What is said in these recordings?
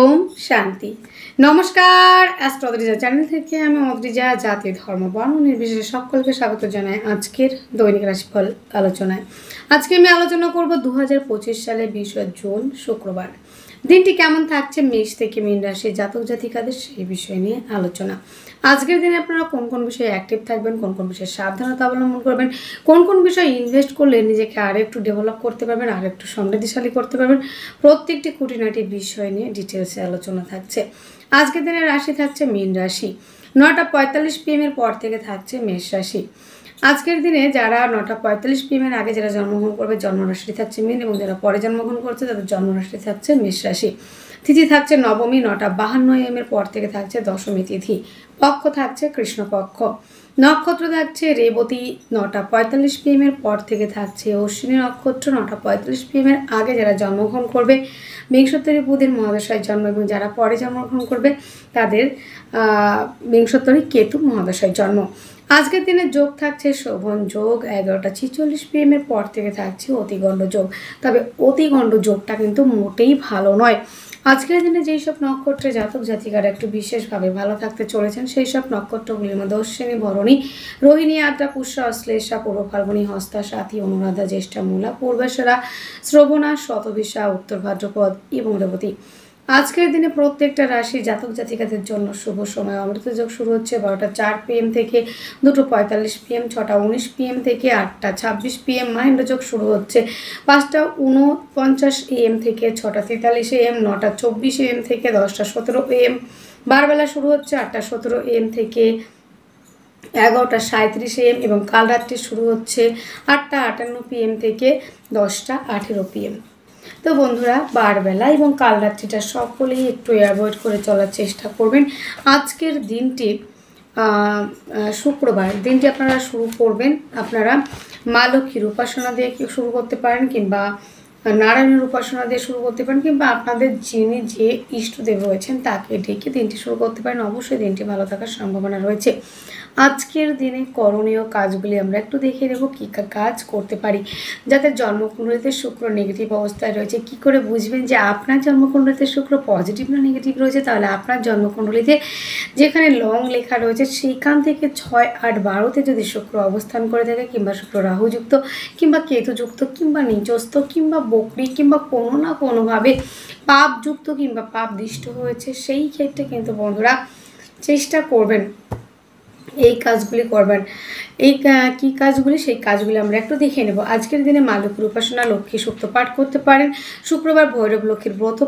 ओम शांति नमस्कार astrology channel থেকে আমি অদ্রিজা জাতি ধর্ম বর্ণ নির্বিশেষে সকলকে স্বাগত জানাই আজকের দৈনিক রাশিফল আলোচনায়। আজকে আমি আলোচনা করব 2025 সালে 20 জুন শুক্রবার দিনটি কেমন থাকছে মেষ থেকে মীন রাশি জাতক জাতিকাদের সেই বিষয় নিয়ে আলোচনা। আজকের দিনে আপনারা কোন কোন বিষয়ে অ্যাক্টিভ থাকবেন, কোন কোন বিষয়ে সাবধানতা অবলম্বন করবেন, কোন কোন বিষয়ে ইনভেস্ট করলে নিজেকে আরও একটু ডেভেলপ করতে পারবেন, আরও একটু সমৃদ্ধিশালী করতে পারবেন, প্রত্যেকটি খুঁটিনাটি বিষয় নিয়ে ডিটেলসে আলোচনা থাকছে। আজকের দিনের রাশি থাকছে মীন রাশি, 9:45 PM এর পর থেকে থাকছে মেষ রাশি। আজকের দিনে যারা 9:45 PM এর আগে যারা জন্মগ্রহণ করবে জন্মরাশি থাকছে মীন, এবং যারা পরে জন্মগ্রহণ করছে তাদের জন্মরাশি থাকছে মেষ রাশি। তিথি থাকছে নবমী, 9:52 AM এর পর থেকে থাকছে দশমী তিথি। পক্ষ থাকছে কৃষ্ণপক্ষ। নক্ষত্র থাকছে রেবতী, 9:45 PM এর পর থেকে থাকছে অশ্বিনী নক্ষত্র। 9:45 PM এর আগে যারা জন্মগ্রহণ করবে বিংশোত্তরী বুধের মহাদশায় জন্ম, এবং যারা পরে জন্মগ্রহণ করবে তাদের বিংশোত্তরী কেতু মহাদশায় জন্ম। আজকের দিনে যোগ থাকছে শোভন যোগ, 11:46 PM এর পর থেকে থাকছে অতিগণ্ড যোগ। তবে অতিগণ্ড যোগটা কিন্তু মোটেই ভালো নয়। আজকের দিনে যেই সব নক্ষত্রে জাতক জাতিকারা একটু বিশেষভাবে ভালো থাকতে চলেছেন সেই সব নক্ষত্রগুলির মধ্যে অশ্বিনী, ভরণী, রোহিণী, আদ্রা, পুষ্যা, অশ্লেষা, পূর্ব ফাল্গুনী, হস্তা, সাথী, অনুরাধা, জ্যেষ্ঠা, মূলা, পূর্বাশারা, শ্রবণা, শতভিষা, উত্তর ভাদ্রপদ এবং রেবতী। আজকের দিনে প্রত্যেকটা রাশি জাতক জাতিকাদের জন্য শুভ সময়। অমৃত যোগ শুরু হচ্ছে 12:04 PM থেকে 2:45 PM, 6:19 PM থেকে 8:26 PM। মহেন্দ্র যোগ শুরু হচ্ছে 5:49 AM থেকে 6:43 AM, 9:24 AM থেকে 10:17 AM। বারবেলা শুরু হচ্ছে 8:17 AM থেকে 11:37 AM, এবং কাল রাত্রি শুরু হচ্ছে 8:58 PM থেকে 10:18 PM। তো বন্ধুরা, বারবেলা এবং কাল রাত্রিটা সকলেই একটু অ্যাভয়েড করে চলার চেষ্টা করবেন। আজকের দিনটি শুক্রবার, দিনটি আপনারা শুরু করবেন আপনারা মা লক্ষ্মীর উপাসনা দিয়ে শুরু করতে পারেন, কিংবা নারায়ণের উপাসনা দিয়ে শুরু করতে পারেন, কিংবা আপনাদের যিনি যে ইষ্টদেব রয়েছেন তাকে ডেকে দিনটি শুরু করতে পারেন। অবশ্যই দিনটি ভালো থাকার সম্ভাবনা রয়েছে। আজকের দিনে করণীয় কাজগুলি আমরা একটু দেখে নেব, কী কাজ করতে পারি। যাদের জন্মকুণ্ডলিতে শুক্র নেগেটিভ অবস্থায় রয়েছে, কি করে বুঝবেন যে আপনার জন্মকুণ্ডলিতে শুক্র পজিটিভ না নেগেটিভ রয়েছে? তাহলে আপনার জন্মকুণ্ডলিতে যেখানে লং লেখা রয়েছে সেইখান থেকে 6, 8, 12তে যদি শুক্র অবস্থান করে থাকে, কিংবা শুক্র রাহুযুক্ত, কিংবা কেতুযুক্ত, কিংবা নিচস্থ, কিংবা বকরি, কিংবা কোনো না কোনোভাবে পাপযুক্ত কিংবা পাপ দৃষ্ট হয়েছে, সেই ক্ষেত্রে কিন্তু বন্ধুরা চেষ্টা করবেন এই কাজগুলি করবেন। এই কী কাজগুলি, সেই কাজগুলি আমরা একটু দেখে নেব। আজকের দিনে মা লক্ষ্মীর উপাসনা, লক্ষ্মী সূক্ত পাঠ করতে পারেন। শুক্রবার ভৈরব লক্ষ্মীর ব্রত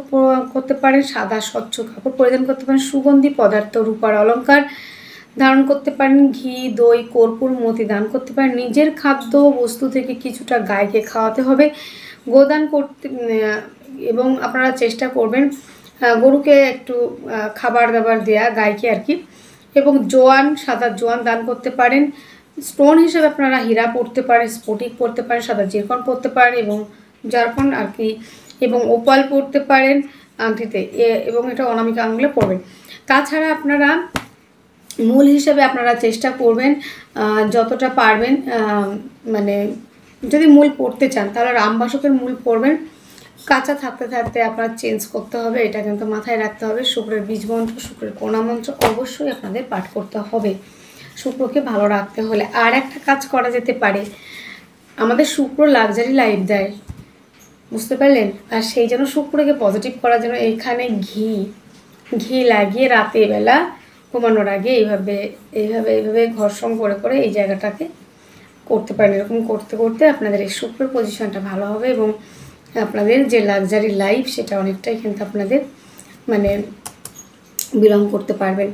করতে পারেন। সাদা স্বচ্ছ কাপড় পরিধান করতে পারেন। সুগন্ধি পদার্থ, রূপার অলঙ্কার ধারণ করতে পারেন। ঘি, দই, কর্পূর, মতি দান করতে পারেন। নিজের খাদ্য বস্তু থেকে কিছুটা গাইকে খাওয়াতে হবে। গোদান করতে, এবং আপনারা চেষ্টা করবেন গরুকে একটু খাবার দাবার দেয়া, গাইকে আর কি। এবং জোয়ান, সাদা জোয়ান দান করতে পারেন। স্টোন হিসেবে আপনারা হীরা পড়তে পারেন, স্ফটিক পড়তে পারেন, সাদা জিরকন পড়তে পারেন, এবং জারকন আর কি, এবং ওপাল পড়তে পারেন আংটিতে, এবং এটা অনামিকা আঙুলে পড়বেন। তাছাড়া আপনারা মূল হিসেবে আপনারা চেষ্টা করবেন যতটা পারবেন, মানে যদি মূল পড়তে চান তাহলে রামবাসকের মূল পড়বেন। কাঁচা থাকতে থাকতে আপনার চেঞ্জ করতে হবে, এটা কিন্তু মাথায় রাখতে হবে। শুক্রের বীজ মন্ত্র, শুক্রের কোনা মন্ত্র অবশ্যই আপনাদের পাঠ করতে হবে শুক্রকে ভালো রাখতে হলে। আর একটা কাজ করা যেতে পারে, আমাদের শুক্র লাক্সারি লাইফ দেয়, বুঝতে পারলেন? আর সেই জন্য শুক্রকে পজিটিভ করার জন্য এইখানে ঘি লাগিয়ে রাতে বেলা ঘুমানোর আগে এইভাবে ঘর্ষণ করে করে এই জায়গাটাকে করতে পারেন। এরকম করতে করতে আপনাদের এই শুক্রের পজিশনটা ভালো হবে, এবং আপনাদের যে লাক্সারি লাইফ সেটা অনেকটাই কিন্তু আপনাদের মানে বিলং করতে পারবেন।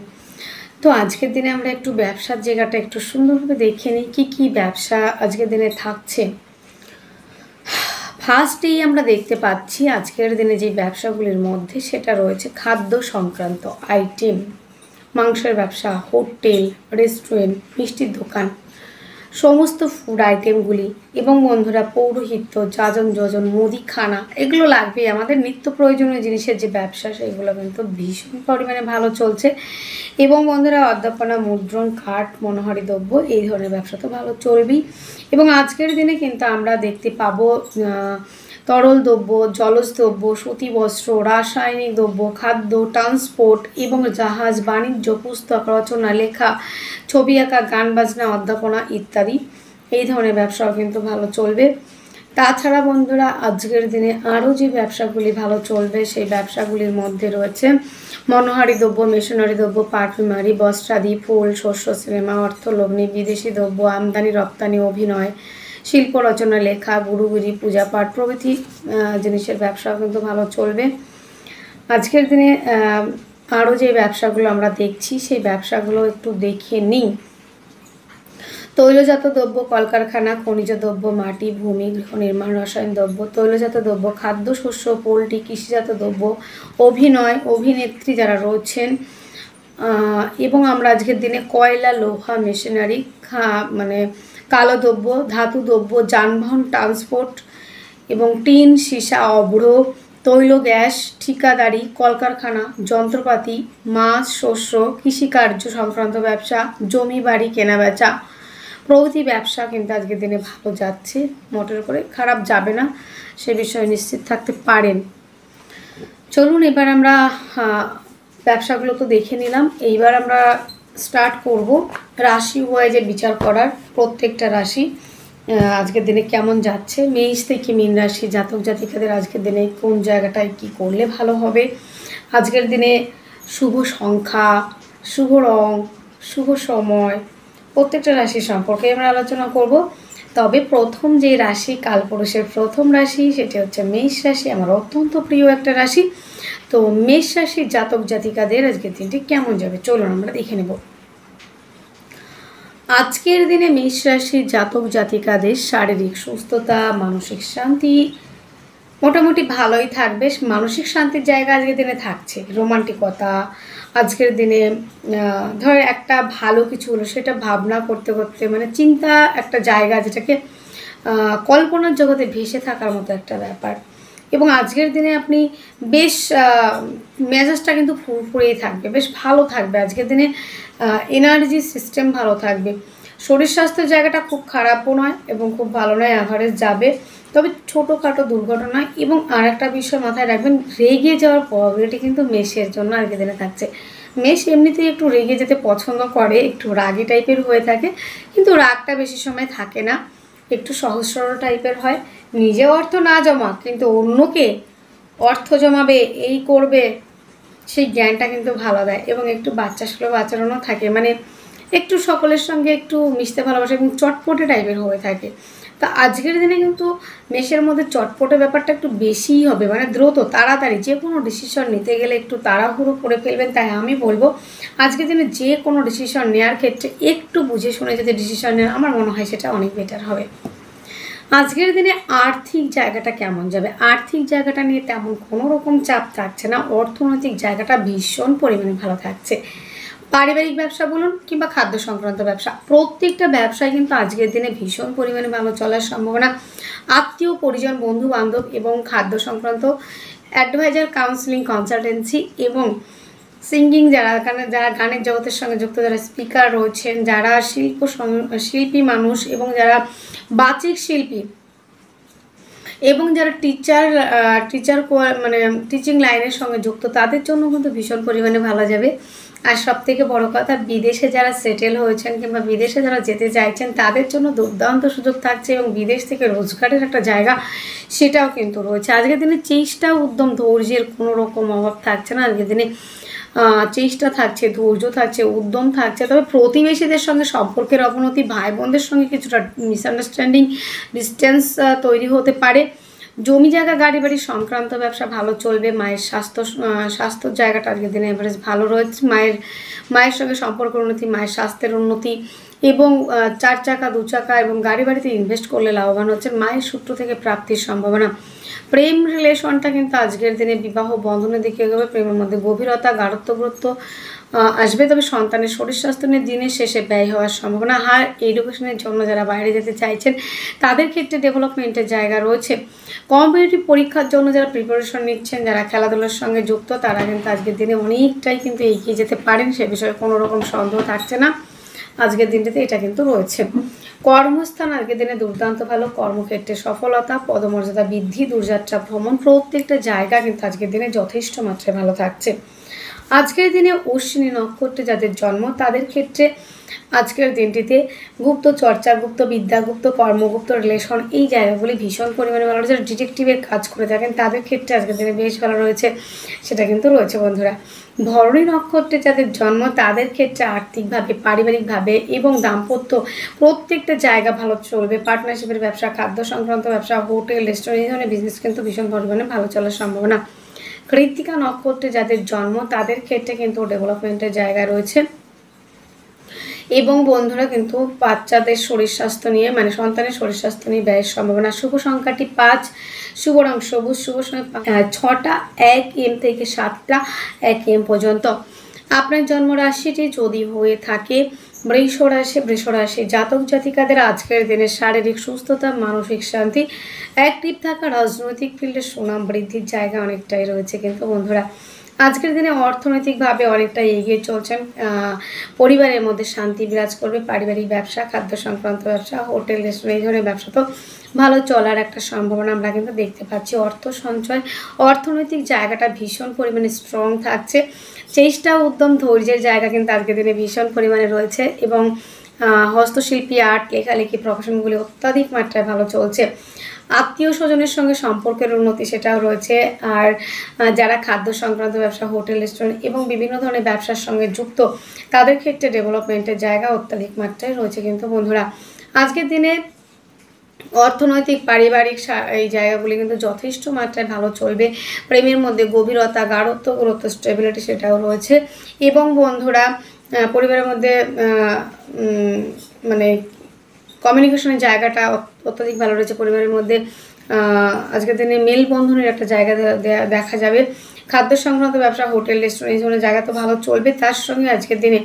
তো আজকের দিনে আমরা একটু ব্যবসার জায়গাটা একটু সুন্দরভাবে দেখে নিই, কী ব্যবসা আজকের দিনে থাকছে। ফার্স্টেই আমরা দেখতে পাচ্ছি আজকের দিনে যে ব্যবসাগুলির মধ্যে সেটা রয়েছে খাদ্য সংক্রান্ত আইটেম, মাংসের ব্যবসা, হোটেল, রেস্টুরেন্ট, মিষ্টির দোকান, সমস্ত ফুড আইটেমগুলি, এবং বন্ধুরা পৌরোহিত্য, যাজন যোজন, মুদিখানা, এগুলো লাগবে। আমাদের নিত্য প্রয়োজনীয় জিনিসের যে ব্যবসা সেগুলো কিন্তু ভীষণ পরিমাণে ভালো চলছে। এবং বন্ধুরা অধ্যাপনা, মুদ্রণ, কাঠ, মনোহারি দ্রব্য, এই ধরনের ব্যবসা তো ভালো চলবেই। এবং আজকের দিনে কিন্তু আমরা দেখতে পাবো তরল দ্রব্য, জলজ দ্রব্য, সুতি বস্ত্র, রাসায়নিক দ্রব্য, খাদ্য, ট্রান্সপোর্ট এবং জাহাজ, বাণিজ্য, পুস্তক রচনা, লেখা, ছবি আঁকা, গান বাজনা, অধ্যাপনা ইত্যাদি এই ধরনের ব্যবসাও কিন্তু ভালো চলবে। তাছাড়া বন্ধুরা আজকের দিনে আরও যে ব্যবসাগুলি ভালো চলবে সেই ব্যবসাগুলির মধ্যে রয়েছে মনোহারি দ্রব্য, মেশিনারি দ্রব্য, পারফিউমারি, বস্ত্রাদি, ফুল, শস্য, সিনেমা, অর্থলগ্নি, বিদেশি দ্রব্য, আমদানি রপ্তানি, অভিনয়, শিল্প রচনা, লেখা, গুরুগুরি, পূজাপাঠ প্রভৃতি জিনিসের ব্যবসাও কিন্তু ভালো চলবে। আজকের দিনে আরও যে ব্যবসাগুলো আমরা দেখছি সেই ব্যবসাগুলো একটু দেখে নিই। তৈলজাত দ্রব্য, কলকারখানা, খনিজ দ্রব্য, মাটি, ভূমি, গৃহ নির্মাণ, রসায়ন দ্রব্য, তৈলজাত দ্রব্য, খাদ্য, শস্য, পোলট্রি, কৃষিজাত দ্রব্য, অভিনয়, অভিনেত্রী যারা রয়েছেন, এবং আমরা আজকের দিনে কয়লা, লোহা, মেশিনারি, মানে কালো দ্রব্য, ধাতু দ্রব্য, যানবাহন, ট্রান্সপোর্ট এবং টিন, সীসা, অভ্র, তৈল, গ্যাস, ঠিকাদারি, কলকারখানা, যন্ত্রপাতি, মাছ, শস্য, কৃষিকার্য সংক্রান্ত ব্যবসা, জমি বাড়ি কেনাবেচা প্রভৃতি ব্যবসা কিন্তু আজকের দিনে ভালো যাচ্ছে, মোটের করে খারাপ যাবে না সে বিষয়ে নিশ্চিত থাকতে পারেন। চলুন এবার আমরা ব্যবসাগুলো তো দেখে নিলাম, এইবার আমরা স্টার্ট করব রাশি ওয়াইজে বিচার করার। প্রত্যেকটা রাশি আজকের দিনে কেমন যাচ্ছে, মেষ থেকে মীন রাশি জাতক জাতিকাদের আজকের দিনে কোন জায়গাটায় কি করলে ভালো হবে, আজকের দিনে শুভ সংখ্যা, শুভ রং, শুভ সময় প্রত্যেকটা রাশি সম্পর্কে আমরা আলোচনা করব। তবে প্রথম যে রাশি কালপুরুষের প্রথম রাশি সেটি হচ্ছে মেষ রাশি, আমার অত্যন্ত প্রিয় একটা রাশি। তো মেষ রাশির জাতক জাতিকাদের আজকের দিনটি কেমন যাবে চলুন আমরা দেখে নেব। আজকের দিনে মেষ রাশির জাতক জাতিকাদের শারীরিক সুস্থতা, মানসিক শান্তি মোটামুটি ভালোই থাকবে। মানসিক শান্তির জায়গা আজকের দিনে থাকছে, রোমান্টিকতা, আজকের দিনে ধর একটা ভালো কিছু হলো সেটা ভাবনা করতে করতে মানে চিন্তা একটা জায়গা যেটাকে কল্পনার জগতে ভেসে থাকার মতো একটা ব্যাপার। এবং আজকের দিনে আপনি বেশ মেজাজটা কিন্তু ফুরফুরেই থাকবে, বেশ ভালো থাকবে আজকের দিনে, এনার্জি সিস্টেম ভালো থাকবে। শরীর স্বাস্থ্যের জায়গাটা খুব খারাপও নয় এবং খুব ভালো নয়, অ্যাভারেজ যাবে। তবে ছোটোখাটো দুর্ঘটনা এবং আর একটা বিষয় মাথায় রাখবেন, রেগে যাওয়ার প্রবাবিলিটি কিন্তু মেষের জন্য আজকের দিনে থাকছে। মেষ এমনিতেই একটু রেগে যেতে পছন্দ করে, একটু রাগী টাইপের হয়ে থাকে, কিন্তু রাগটা বেশি সময় থাকে না, একটু সহজ সরল টাইপের হয়। নিজে অর্থ না জমা কিন্তু অন্যকে অর্থ জমাবে, এই করবে, সেই জ্ঞানটা কিন্তু ভালো দেয় এবং একটু বাচ্চা সুলভ আচরণও থাকে, মানে একটু সকলের সঙ্গে একটু মিশতে ভালোবাসে এবং চটপটে টাইপের হয়ে থাকে। তা আজকের দিনে কিন্তু মেষের মধ্যে চটপটে ব্যাপারটা একটু বেশিই হবে, মানে দ্রুত তাড়াতাড়ি যে কোনো ডিসিশন নিতে গেলে একটু তাড়াহুড়ো করে ফেলবেন। তাই আমি বলবো আজকের দিনে যে কোনো ডিসিশন নেওয়ার ক্ষেত্রে একটু বুঝে শুনে যদি ডিসিশন নেন আমার মনে হয় সেটা অনেক বেটার হবে। আজকের দিনে আর্থিক জায়গাটা কেমন যাবে, আর্থিক জায়গাটা নিয়ে তেমন কোনো রকম চাপ থাকছে না, অর্থনৈতিক জায়গাটা ভীষণ পরিমাণে ভালো থাকছে। পারিবারিক ব্যবসা বলুন কিংবা খাদ্য সংক্রান্ত ব্যবসা, প্রত্যেকটা ব্যবসায় কিন্তু আজকের দিনে ভীষণ পরিমাণে ভালো চলার সম্ভাবনা। আত্মীয় পরিজন, বন্ধু বান্ধব এবং খাদ্য সংক্রান্ত অ্যাডভাইজার, কাউন্সিলিং, কনসালটেন্সি এবং সিঙ্গিং, যারা গানের জগতের সঙ্গে যুক্ত, যারা স্পিকার রয়েছেন, যারা শিল্পী মানুষ এবং যারা বাচিক শিল্পী এবং যারা টিচার মানে টিচিং লাইনের সঙ্গে যুক্ত, তাদের জন্য কিন্তু ভীষণ পরিমাণে ভালো যাবে। আর সবথেকে বড় কথা, বিদেশে যারা সেটেল হয়েছেন কিংবা বিদেশে যারা যেতে চাইছেন তাদের জন্য দুর্দান্ত সুযোগ থাকছে এবং বিদেশ থেকে রোজগারের একটা জায়গা সেটাও কিন্তু রয়েছে। আজকের দিনে চেষ্টা, উদ্যম, ধৈর্যের কোনো রকম অভাব থাকছে না। আজকের দিনে চেষ্টা থাকছে, ধৈর্য থাকছে, উদ্যম থাকছে। তবে প্রতিবেশীদের সঙ্গে সম্পর্কের অবনতি, ভাই বোনদের সঙ্গে কিছুটা মিসআন্ডারস্ট্যান্ডিং, ডিস্টেন্স তৈরি হতে পারে। জমি জায়গা, গাড়ি বাড়ি সংক্রান্ত ব্যবসা ভালো চলবে। মায়ের স্বাস্থ্যর জায়গাটা আজকের দিনে এভারেজ ভালো রয়েছে। মায়ের সঙ্গে সম্পর্কের উন্নতি, মায়ের স্বাস্থ্যের উন্নতি এবং 4 চাকা 2 চাকা এবং গাড়ি বাড়িতে ইনভেস্ট করলে লাভবান হচ্ছেন। মায়ের সূত্র থেকে প্রাপ্তির সম্ভাবনা। প্রেম রিলেশনটা কিন্তু আজকের দিনে বিবাহ বন্ধনের দিকে এগোবে, প্রেমের মধ্যে গভীরতা, গাঢ়ত্বগ্রত্ব আসবে। তবে সন্তানের শরীর স্বাস্থ্য নিয়ে দিনের শেষে ব্যয় হওয়ার সম্ভাবনা। আর এডুকেশনের জন্য যারা বাইরে যেতে চাইছেন তাদের ক্ষেত্রে ডেভেলপমেন্টের জায়গা রয়েছে। কম্পিটিটিভ পরীক্ষার জন্য যারা প্রিপারেশন নিচ্ছেন, যারা খেলাধুলার সঙ্গে যুক্ত, তারা কিন্তু আজকের দিনে অনেকটাই কিন্তু এগিয়ে যেতে পারেন, সে বিষয়ে কোনো রকম সন্দেহ থাকছে না। আজকের দিনটিতে এটা কিন্তু রয়েছে। কর্মস্থান আজকের দিনে দুর্দান্ত ভালো, কর্মক্ষেত্রে সফলতা, পদমর্যাদা বৃদ্ধি, দূরযাত্রা ভ্রমণ, প্রত্যেকটা জায়গা কিন্তু আজকের দিনে যথেষ্ট মাত্রায় ভালো থাকছে। আজকের দিনে অশ্বিনী নক্ষত্রে যাদের জন্ম তাদের ক্ষেত্রে আজকের দিনটিতে গুপ্ত চর্চা, গুপ্ত বিদ্যা, গুপ্ত কর্ম, গুপ্ত রিলেশন এই জায়গাগুলি ভীষণ পরিমাণে ভালো রয়েছে। ডিটেকটিভের কাজ করে থাকেন তাদের ক্ষেত্রে আজকের দিনে বেশ ভালো রয়েছে, সেটা কিন্তু রয়েছে বন্ধুরা। ভরণী নক্ষত্রে যাদের জন্ম তাদের ক্ষেত্রে আর্থিকভাবে, পারিবারিকভাবে এবং দাম্পত্য প্রত্যেকটা জায়গা ভালো চলবে। পার্টনারশিপের ব্যবসা, খাদ্য সংক্রান্ত ব্যবসা, হোটেল, রেস্টুরেন্ট এই ধরনের বিজনেস কিন্তু ভীষণ পরিমাণে ভালো চলার সম্ভাবনা। কৃত্তিকা নক্ষত্রে যাদের জন্ম তাদের ক্ষেত্রে কিন্তু ডেভেলপমেন্টের জায়গা রয়েছে এবং বন্ধুরা কিন্তু বাচ্চাদের শরীর স্বাস্থ্য নিয়ে মানে সন্তানের শরীর স্বাস্থ্য নিয়ে ব্যয়ের সম্ভাবনা। শুভ সংখ্যাটি 5, শুভ রং সবুজ, শুভ সময় 6টা 1 AM থেকে 7টা 1 AM পর্যন্ত। আপনার জন্মরাশিটি যদি হয়ে থাকে বৃষ রাশি জাতক জাতিকাদের আজকের দিনে শারীরিক সুস্থতা, মানসিক শান্তি, অ্যাক্টিভ থাকা, রাজনৈতিক ফিল্ডে সুনাম বৃদ্ধির জায়গা অনেকটাই রয়েছে। কিন্তু বন্ধুরা আজকের দিনে অর্থনৈতিকভাবে অনেকটা এগিয়ে চলছেন, পরিবারের মধ্যে শান্তি বিরাজ করবে। পারিবারিক ব্যবসা, খাদ্য সংক্রান্ত ব্যবসা, হোটেল, রেস্টুরেন্ট এই ধরনের ব্যবসা তো ভালো চলার একটা সম্ভাবনা আমরা কিন্তু দেখতে পাচ্ছি। অর্থ সঞ্চয়, অর্থনৈতিক জায়গাটা ভীষণ পরিমাণে স্ট্রং থাকছে। চেষ্টা, উদ্যম, ধৈর্যের জায়গা কিন্তু আজকের দিনে ভীষণ পরিমাণে রয়েছে এবং হস্তশিল্পী, আর্ট, লেখালেখি প্রফেশনগুলি অত্যাধিক মাত্রায় ভালো চলছে। আত্মীয় স্বজনের সঙ্গে সম্পর্কের উন্নতি সেটাও রয়েছে। আর যারা খাদ্য সংক্রান্ত ব্যবসা, হোটেল, রেস্টুরেন্ট এবং বিভিন্ন ধরনের ব্যবসার সঙ্গে যুক্ত তাদের ক্ষেত্রে ডেভেলপমেন্টের জায়গা অত্যাধিক মাত্রায় রয়েছে। কিন্তু বন্ধুরা আজকের দিনে অর্থনৈতিক, পারিবারিক এই জায়গাগুলি কিন্তু যথেষ্ট মাত্রায় ভালো চলবে। প্রেমের মধ্যে গভীরতা, গাঢ়ত্ব, গুরুত্ব, স্টেবিলিটি সেটাও রয়েছে এবং বন্ধুরা পরিবারের মধ্যে মানে কমিউনিকেশনের জায়গাটা অত্যধিক ভালো রয়েছে। পরিবারের মধ্যে আজকের দিনে মেলবন্ধনের একটা জায়গা দেখা যাবে। খাদ্য সংক্রান্ত ব্যবসা, হোটেল, রেস্টুরেন্ট এই ধরনের জায়গা তো ভালো চলবে। তার সঙ্গে আজকের দিনে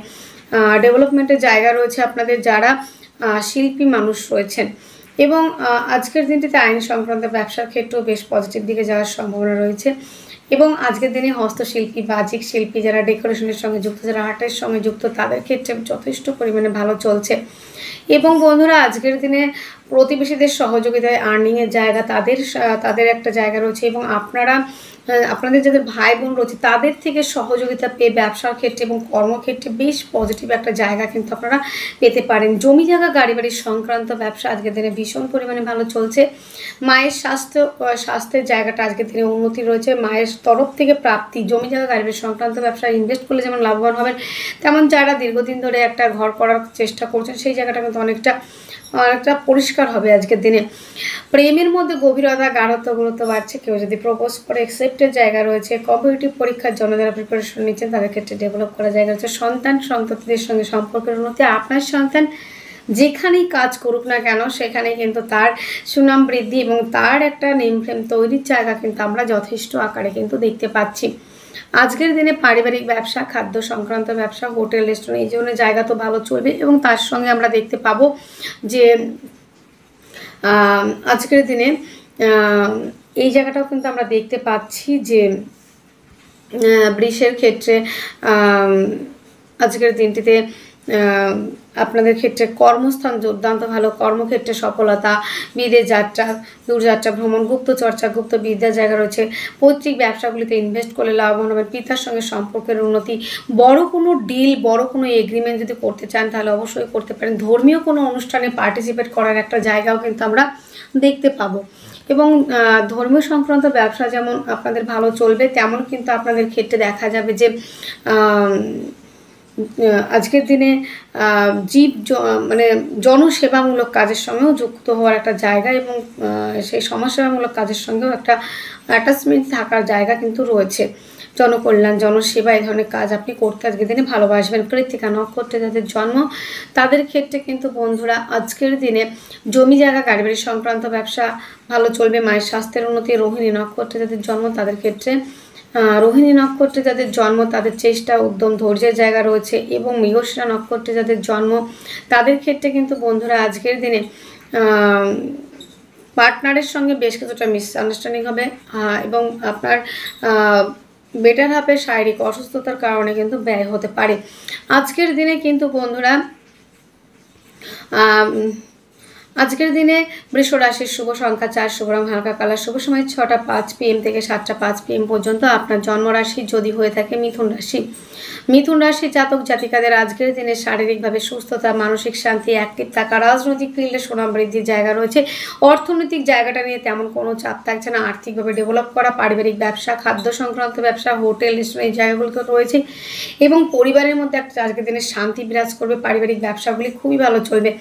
ডেভেলপমেন্টের জায়গা রয়েছে আপনাদের যারা শিল্পী মানুষ রয়েছেন এবং আজকের দিনটিতে আইন সংক্রান্ত ব্যবসার ক্ষেত্রেও বেশ পজিটিভ দিকে যাওয়ার সম্ভাবনা রয়েছে এবং আজকের দিনে হস্তশিল্পী, বাজিক শিল্পী, যারা ডেকোরেশনের সঙ্গে যুক্ত, যারা আর্টের সঙ্গে যুক্ত তাদের ক্ষেত্রে যথেষ্ট পরিমাণে ভালো চলছে এবং বন্ধুরা আজকের দিনে প্রতিবেশীদের সহযোগিতায় আর্নিংয়ের জায়গা তাদের একটা জায়গা রয়েছে এবং আপনাদের যাদের ভাই বোন রয়েছে তাদের থেকে সহযোগিতা পেয়ে ব্যবসার ক্ষেত্রে এবং কর্মক্ষেত্রে বেশ পজিটিভ একটা জায়গা কিন্তু আপনারা পেতে পারেন। জমি জায়গা, গাড়ি বাড়ি সংক্রান্ত ব্যবসা আজকের দিনে ভীষণ পরিমাণে ভালো চলছে। মায়ের স্বাস্থ্যের জায়গাটা আজকের দিনে উন্নতি রয়েছে। মায়ের তরফ থেকে প্রাপ্তি, জমি জায়গা, গাড়ি বাড়ি সংক্রান্ত ব্যবসা ইনভেস্ট করলে যেমন লাভবান হবেন, তেমন যারা দীর্ঘদিন ধরে একটা ঘর করার চেষ্টা করছেন সেই জায়গাটা কিন্তু অনেকটা পরিষ্কার হবে আজকের দিনে। প্রেমের মধ্যে গভীরতা, গাঢ়ত্ব, গুরুত্ব বাড়ছে। কেউ যদি প্রপোজ করে অ্যাকসেপ্টের জায়গা রয়েছে। কম্পিটিটিভ পরীক্ষার জন্য যারা প্রিপারেশন নিচ্ছেন তাদের ক্ষেত্রে ডেভেলপ করার জায়গা রয়েছে। সন্ততিদের সঙ্গে সম্পর্কের উন্নতি। আপনার সন্তান যেখানেই কাজ করুক না কেন সেখানে কিন্তু তার সুনাম বৃদ্ধি এবং তার একটা নেম ফ্রেম তৈরির জায়গা কিন্তু আমরা যথেষ্ট আকারে কিন্তু দেখতে পাচ্ছি। আজকের দিনে পারিবারিক ব্যবসা, খাদ্য সংক্রান্ত ব্যবসা, হোটেল, রেস্টুরেন্ট এই ধরনের জায়গা তো ভালো চলবে এবং তার সঙ্গে আমরা দেখতে পাবো যে আজকের দিনে এই জায়গাটাও কিন্তু আমরা দেখতে পাচ্ছি যে বৃষের ক্ষেত্রে আজকের দিনটিতে আপনাদের ক্ষেত্রে কর্মস্থান দুর্দান্ত ভালো, কর্মক্ষেত্রে সফলতা, বিদেশ যাত্রা, দূরযাত্রা ভ্রমণ, গুপ্ত চর্চা, গুপ্ত বিদ্যার জায়গা রয়েছে। পৈতৃক ব্যবসাগুলিতে ইনভেস্ট করলে লাভবান হবেন। পিতার সঙ্গে সম্পর্কের উন্নতি, বড় কোনো ডিল, বড় কোনো এগ্রিমেন্ট যদি করতে চান তাহলে অবশ্যই করতে পারেন। ধর্মীয় কোনো অনুষ্ঠানে পার্টিসিপেট করার একটা জায়গাও কিন্তু আমরা দেখতে পাবো এবং ধর্মীয় সংক্রান্ত ব্যবসা যেমন আপনাদের ভালো চলবে তেমন কিন্তু আপনাদের ক্ষেত্রে দেখা যাবে যে আজকের দিনে মানে জনসেবামূলক কাজের সঙ্গেও যুক্ত হওয়ার একটা জায়গা এবং সেই সমাজসেবামূলক কাজের সঙ্গেও একটা অ্যাটাচমেন্ট থাকার জায়গা কিন্তু রয়েছে। জনকল্যাণ, জনসেবা এই ধরনের কাজ আপনি করতে আজকের দিনে ভালোবাসবেন। কৃত্তিকা নক্ষত্রে যাদের জন্ম তাদের ক্ষেত্রে কিন্তু বন্ধুরা আজকের দিনে জমি জায়গা, গাড়ি বাড়ি সংক্রান্ত ব্যবসা ভালো চলবে। মায়ের স্বাস্থ্যের উন্নতি। রোহিণী নক্ষত্রে যাদের জন্ম তাদের ক্ষেত্রে রোহিণী নক্ষত্রে যাদের জন্ম তাদের চেষ্টা, উদ্যম, ধৈর্যের জায়গা রয়েছে এবং মৃগশিরা নক্ষত্রে যাদের জন্ম তাদের ক্ষেত্রে কিন্তু বন্ধুরা আজকের দিনে পার্টনারের সঙ্গে বেশ কিছুটা মিসআন্ডারস্ট্যান্ডিং হবে এবং আপনার বেটার হাফের শারীরিক অসুস্থতার কারণে কিন্তু ব্যয় হতে পারে। আজকের দিনে কিন্তু বন্ধুরা আজকের দিনে বৃষ রাশির শুভ সংখ্যা 4, শুভ রং হালকা কালার, শুভ সময় 6টা 5 PM থেকে 7টা 5 PM পর্যন্ত। আপনার জন্মরাশি যদি হয়ে থাকে মিথুন রাশি, মিথুন রাশি জাতক জাতিকাদের আজকের দিনে শারীরিকভাবে সুস্থতা, মানসিক শান্তি, অ্যাক্টিভ থাকা, রাজনৈতিক ফিল্ডে সুনাম বৃদ্ধির জায়গা রয়েছে। অর্থনৈতিক জায়গাটা নিয়ে তেমন কোনো চাপ থাকছে না। আর্থিকভাবে ডেভেলপ করা, পারিবারিক ব্যবসা, খাদ্য সংক্রান্ত ব্যবসা, হোটেল, রেস্টুরেন্ট, এই জায়গাগুলো তো রয়েছে এবং পরিবারের মধ্যে একটা আজকের দিনে শান্তি বিরাজ করবে। পারিবারিক ব্যবসাগুলি খুবই ভালো চলবে।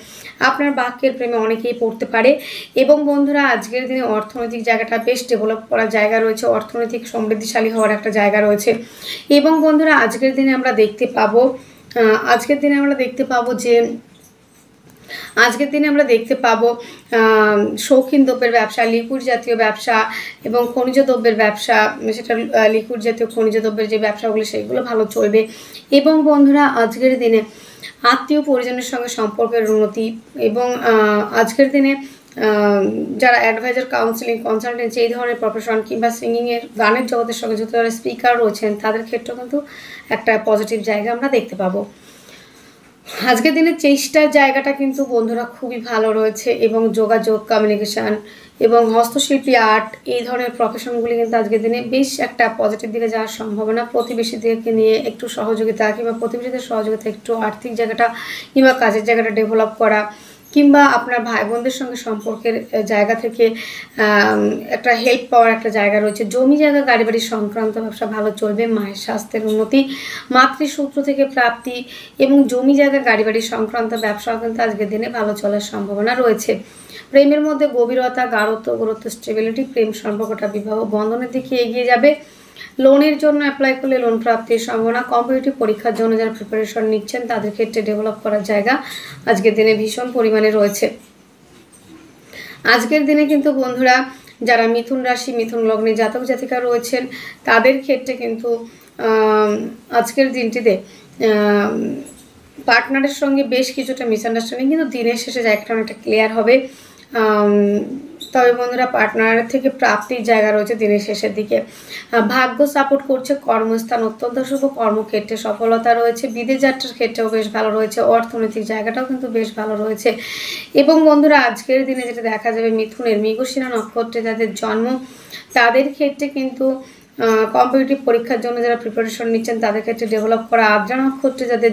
আপনার বাক্যের প্রেমে অনেকেই পড়তে পারে এবং বন্ধুরা আজকের দিনে অর্থনৈতিক জায়গাটা বেশ ডেভেলপ করার জায়গা রয়েছে, অর্থনৈতিক সমৃদ্ধিশালী হওয়ার একটা জায়গা রয়েছে। এবং বন্ধুরা আজকের দিনে আমরা দেখতে পাবো শৌখিন দ্রব্যের ব্যবসা, লিকুইড জাতীয় ব্যবসা এবং খনিজ দ্রব্যের ব্যবসা, সেটা লিকুইড জাতীয় খনিজ দ্রব্যের যে ব্যবসাগুলো সেগুলো ভালো চলবে। এবং বন্ধুরা আজকের দিনে আত্মীয় পরিজনের সঙ্গে সম্পর্কের উন্নতি এবং আজকের দিনে যারা অ্যাডভাইজার, কাউন্সিলিং, কনসালটেন্সি এই ধরনের প্রফেশন কিংবা সিঙ্গিংয়ের, গানের জগতের সঙ্গে যুক্ত যারা স্পিকার রয়েছেন তাদের ক্ষেত্রেও কিন্তু একটা পজিটিভ জায়গা আমরা দেখতে পাবো। আজকের দিনের চেষ্টার জায়গাটা কিন্তু বন্ধুরা খুবই ভালো রয়েছে এবং যোগাযোগ, কমিউনিকেশান এবং হস্তশিল্পী, আর্ট এই ধরনের প্রফেশনগুলি কিন্তু আজকের দিনে বেশ একটা পজিটিভ দিকে যাওয়ার সম্ভাবনা। প্রতিবেশীদেরকে নিয়ে একটু সহযোগিতা কিংবা প্রতিবেশীদের সহযোগিতা, একটু আর্থিক জায়গাটা কিংবা কাজের জায়গাটা ডেভেলপ করা কিংবা আপনার ভাই বোনদের সঙ্গে সম্পর্কের জায়গা থেকে একটা হেল্প পাওয়ার একটা জায়গা রয়েছে। জমি জায়গা, গাড়ি বাড়ি সংক্রান্ত ব্যবসা ভালো চলবে। মায়ের স্বাস্থ্যের উন্নতি, মাতৃসূত্র থেকে প্রাপ্তি এবং জমি জায়গা, গাড়ি বাড়ি সংক্রান্ত ব্যবসাও কিন্তু আজকের দিনে ভালো চলার সম্ভাবনা রয়েছে। প্রেমের মধ্যে গভীরতা, গাঢ়ত্ব, গুরুত্ব, স্টেবিলিটি, প্রেম সম্পর্কটা বিবাহ বন্ধনের দিকে এগিয়ে যাবে। লোনের জন্য অ্যাপ্লাই করলে লোন প্রাপ্তির সম্ভাবনা। কম্পিটিটিভ পরীক্ষার জন্য যারা প্রিপারেশন নিচ্ছেন তাদের ক্ষেত্রে ডেভেলপ করার জায়গা আজকের দিনে ভীষণ পরিমাণে রয়েছে। আজকের দিনে কিন্তু বন্ধুরা যারা মিথুন রাশি, মিথুন লগ্নে জাতক জাতিকা রয়েছেন তাদের ক্ষেত্রে কিন্তু আজকের দিনটিতে পার্টনারের সঙ্গে বেশ কিছুটা মিসআন্ডারস্ট্যান্ডিং কিন্তু দিনের শেষে জায়গাটা অনেকটা ক্লিয়ার হবে। তবে বন্ধুরা পার্টনারের থেকে প্রাপ্তির জায়গা রয়েছে দিনের শেষের দিকে। ভাগ্য সাপোর্ট করছে, কর্মস্থান অত্যন্ত শুভ, কর্মক্ষেত্রে সফলতা রয়েছে, বিদেশ যাত্রার ক্ষেত্রেও বেশ ভালো রয়েছে, অর্থনৈতিক জায়গাটাও কিন্তু বেশ ভালো রয়েছে। এবং বন্ধুরা আজকের দিনে যেটা দেখা যাবে মিথুনের মৃগশিরা নক্ষত্রে যাদের জন্ম তাদের ক্ষেত্রে কিন্তু কম্পিটিটিভ পরীক্ষার জন্য যারা প্রিপারেশন নিচ্ছেন তাদের ক্ষেত্রে ডেভেলপ করা। আদ্রা নক্ষত্রে যাদের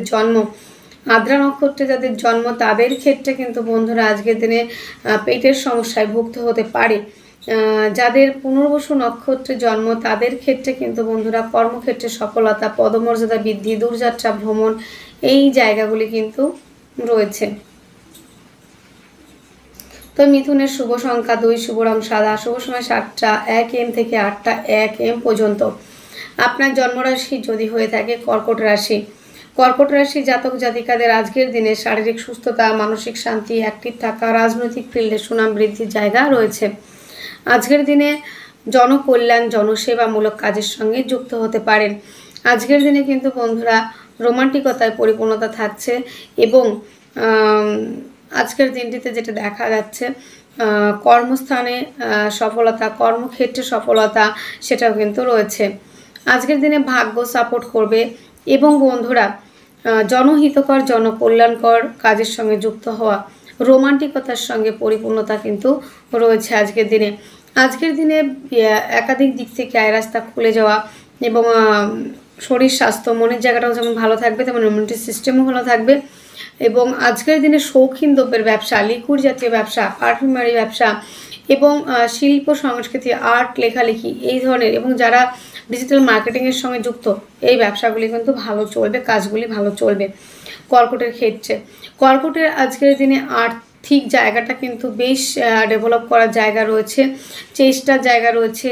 জন্ম তাদের ক্ষেত্রে কিন্তু বন্ধুরা আজকের দিনে পেটের সমস্যায় ভুগতে হতে পারে। যাদের পুনর্বসু নক্ষত্রে জন্ম তাদের ক্ষেত্রে কিন্তু বন্ধুরা কর্মক্ষেত্রে সফলতা, পদমর্যাদা বৃদ্ধি, দূরযাত্রা ভ্রমণ এই জায়গাগুলি কিন্তু রয়েছে। তো মিথুনের শুভ সংখ্যা 2, শুভ রং সাদা, শুভ সময় 7টা 1 AM থেকে 8টা 1 AM পর্যন্ত। আপনার জন্মরাশি যদি হয়ে থাকে কর্কট রাশি জাতক জাতিকাদের আজকের দিনে শারীরিক সুস্থতা, মানসিক শান্তি, অ্যাক্টিভ থাকা, রাজনৈতিক ফিল্ডে সুনাম বৃদ্ধির জায়গা রয়েছে। আজকের দিনে জনকল্যাণ, জনসেবামূলক কাজের সঙ্গে যুক্ত হতে পারেন। আজকের দিনে কিন্তু বন্ধুরা রোমান্টিকতায় পরিপূর্ণতা থাকছে এবং আজকের দিনটিতে যেটা দেখা যাচ্ছে কর্মস্থানে সফলতা, কর্মক্ষেত্রে সফলতা সেটাও কিন্তু রয়েছে। আজকের দিনে ভাগ্য সাপোর্ট করবে এবং বন্ধুরা জনহিতকর, জনকল্যাণকর কাজের সঙ্গে যুক্ত হওয়া, রোমান্টিকতার সঙ্গে পরিপূর্ণতা কিন্তু রয়েছে আজকের দিনে একাধিক দিক থেকে আয় রাস্তা খুলে যাওয়া এবং শরীর স্বাস্থ্য, মনের জায়গাটাও যেমন ভালো থাকবে তেমন ইমিউনিটি সিস্টেমও ভালো থাকবে। এবং আজকের দিনে শৌখিন দ্রব্যের ব্যবসা, লিকুইড জাতীয় ব্যবসা, পারফিউমারি ব্যবসা এবং শিল্প সংস্কৃতি, আর্ট, লেখালেখি এই ধরনের এবং যারা ডিজিটাল মার্কেটিংয়ের সঙ্গে যুক্ত এই ব্যবসাগুলি কিন্তু ভালো চলবে, কাজগুলি ভালো চলবে। কর্কটের আজকের দিনে আর্থিক জায়গাটা কিন্তু বেশ ডেভেলপ করার জায়গা রয়েছে, চেষ্টার জায়গা রয়েছে।